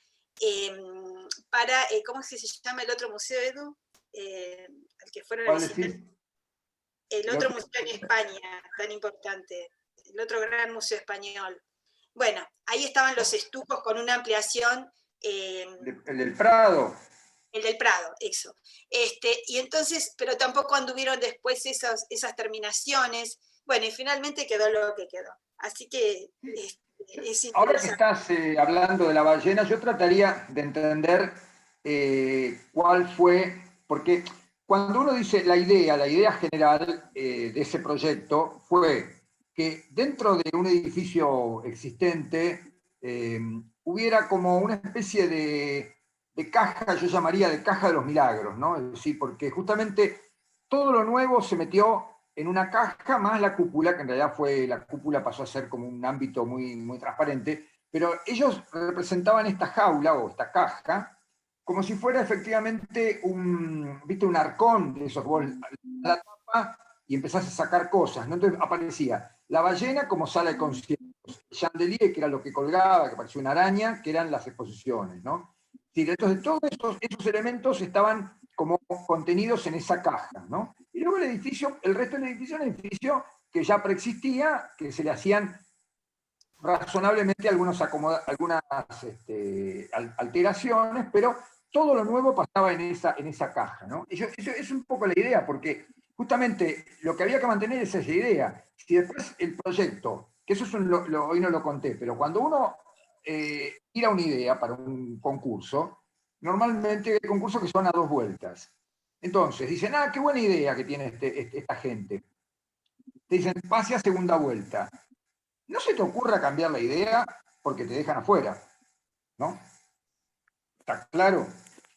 S2: para... ¿Cómo es que se llama el otro museo, Edu? Al que fueron a visitar. El otro museo en España, tan importante, el otro gran museo español. Bueno, ahí estaban los estucos con una ampliación.
S1: El del Prado.
S2: El del Prado, eso. Y entonces, pero tampoco anduvieron después esas terminaciones. Bueno, y finalmente quedó lo que quedó. Así que es interesante.
S1: Ahora que estás hablando de la ballena, yo trataría de entender cuál fue, porque cuando uno dice la idea general de ese proyecto fue que dentro de un edificio existente hubiera como una especie de caja, yo llamaría de caja de los milagros, ¿no? Es decir, porque justamente todo lo nuevo se metió en una caja más la cúpula, que en realidad la cúpula pasó a ser como un ámbito muy, muy transparente, pero ellos representaban esta jaula o esta caja como si fuera efectivamente un arcón de esos, vos la tapa y empezás a sacar cosas, ¿no? Entonces aparecía la ballena como sala de conciertos, el chandelier, que era lo que colgaba, que parecía una araña, que eran las exposiciones, ¿no? Entonces todos esos elementos estaban como contenidos en esa caja, ¿no? Y luego el resto del edificio era un edificio que ya preexistía, que se le hacían razonablemente algunas alteraciones, pero todo lo nuevo pasaba en esa caja, ¿no? Eso es un poco la idea, porque justamente lo que había que mantener es esa idea. Si después el proyecto, que eso hoy no lo conté, pero cuando uno tira una idea para un concurso, normalmente hay concursos que son a 2 vueltas. Entonces, dicen, qué buena idea que tiene esta gente. Te dicen, pase a segunda vuelta. No se te ocurra cambiar la idea porque te dejan afuera, ¿no? ¿Está claro?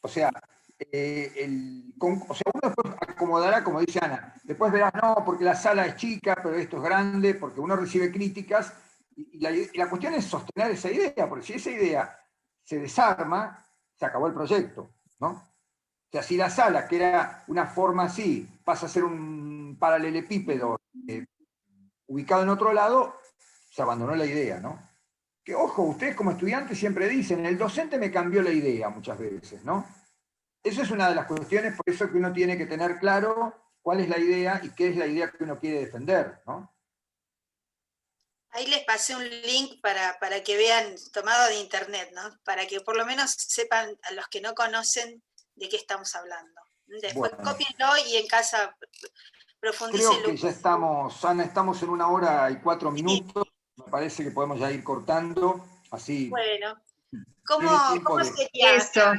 S1: O sea, uno después acomodará, como dice Ana, después verás, no, porque la sala es chica, pero esto es grande, porque uno recibe críticas, y la cuestión es sostener esa idea, porque si esa idea se desarma, se acabó el proyecto, ¿no? O sea, si la sala, que era una forma así, pasa a ser un paralelepípedo ubicado en otro lado, se abandonó la idea, ¿no? Que, ojo, ustedes como estudiantes siempre dicen, el docente me cambió la idea muchas veces, ¿no? Eso es una de las cuestiones, por eso que uno tiene que tener claro cuál es la idea y qué es la idea que uno quiere defender, ¿no?
S2: Ahí les pasé un link para que vean, tomado de internet, ¿no? Para que por lo menos sepan a los que no conocen de qué estamos hablando. Después cópienlo y en casa profundícenlo.
S1: Creo que ya estamos, Ana, estamos en 1 hora y 4 minutos. Sí. Me parece que podemos ya ir cortando, así.
S2: Bueno, ¿cómo sería?
S4: Eso.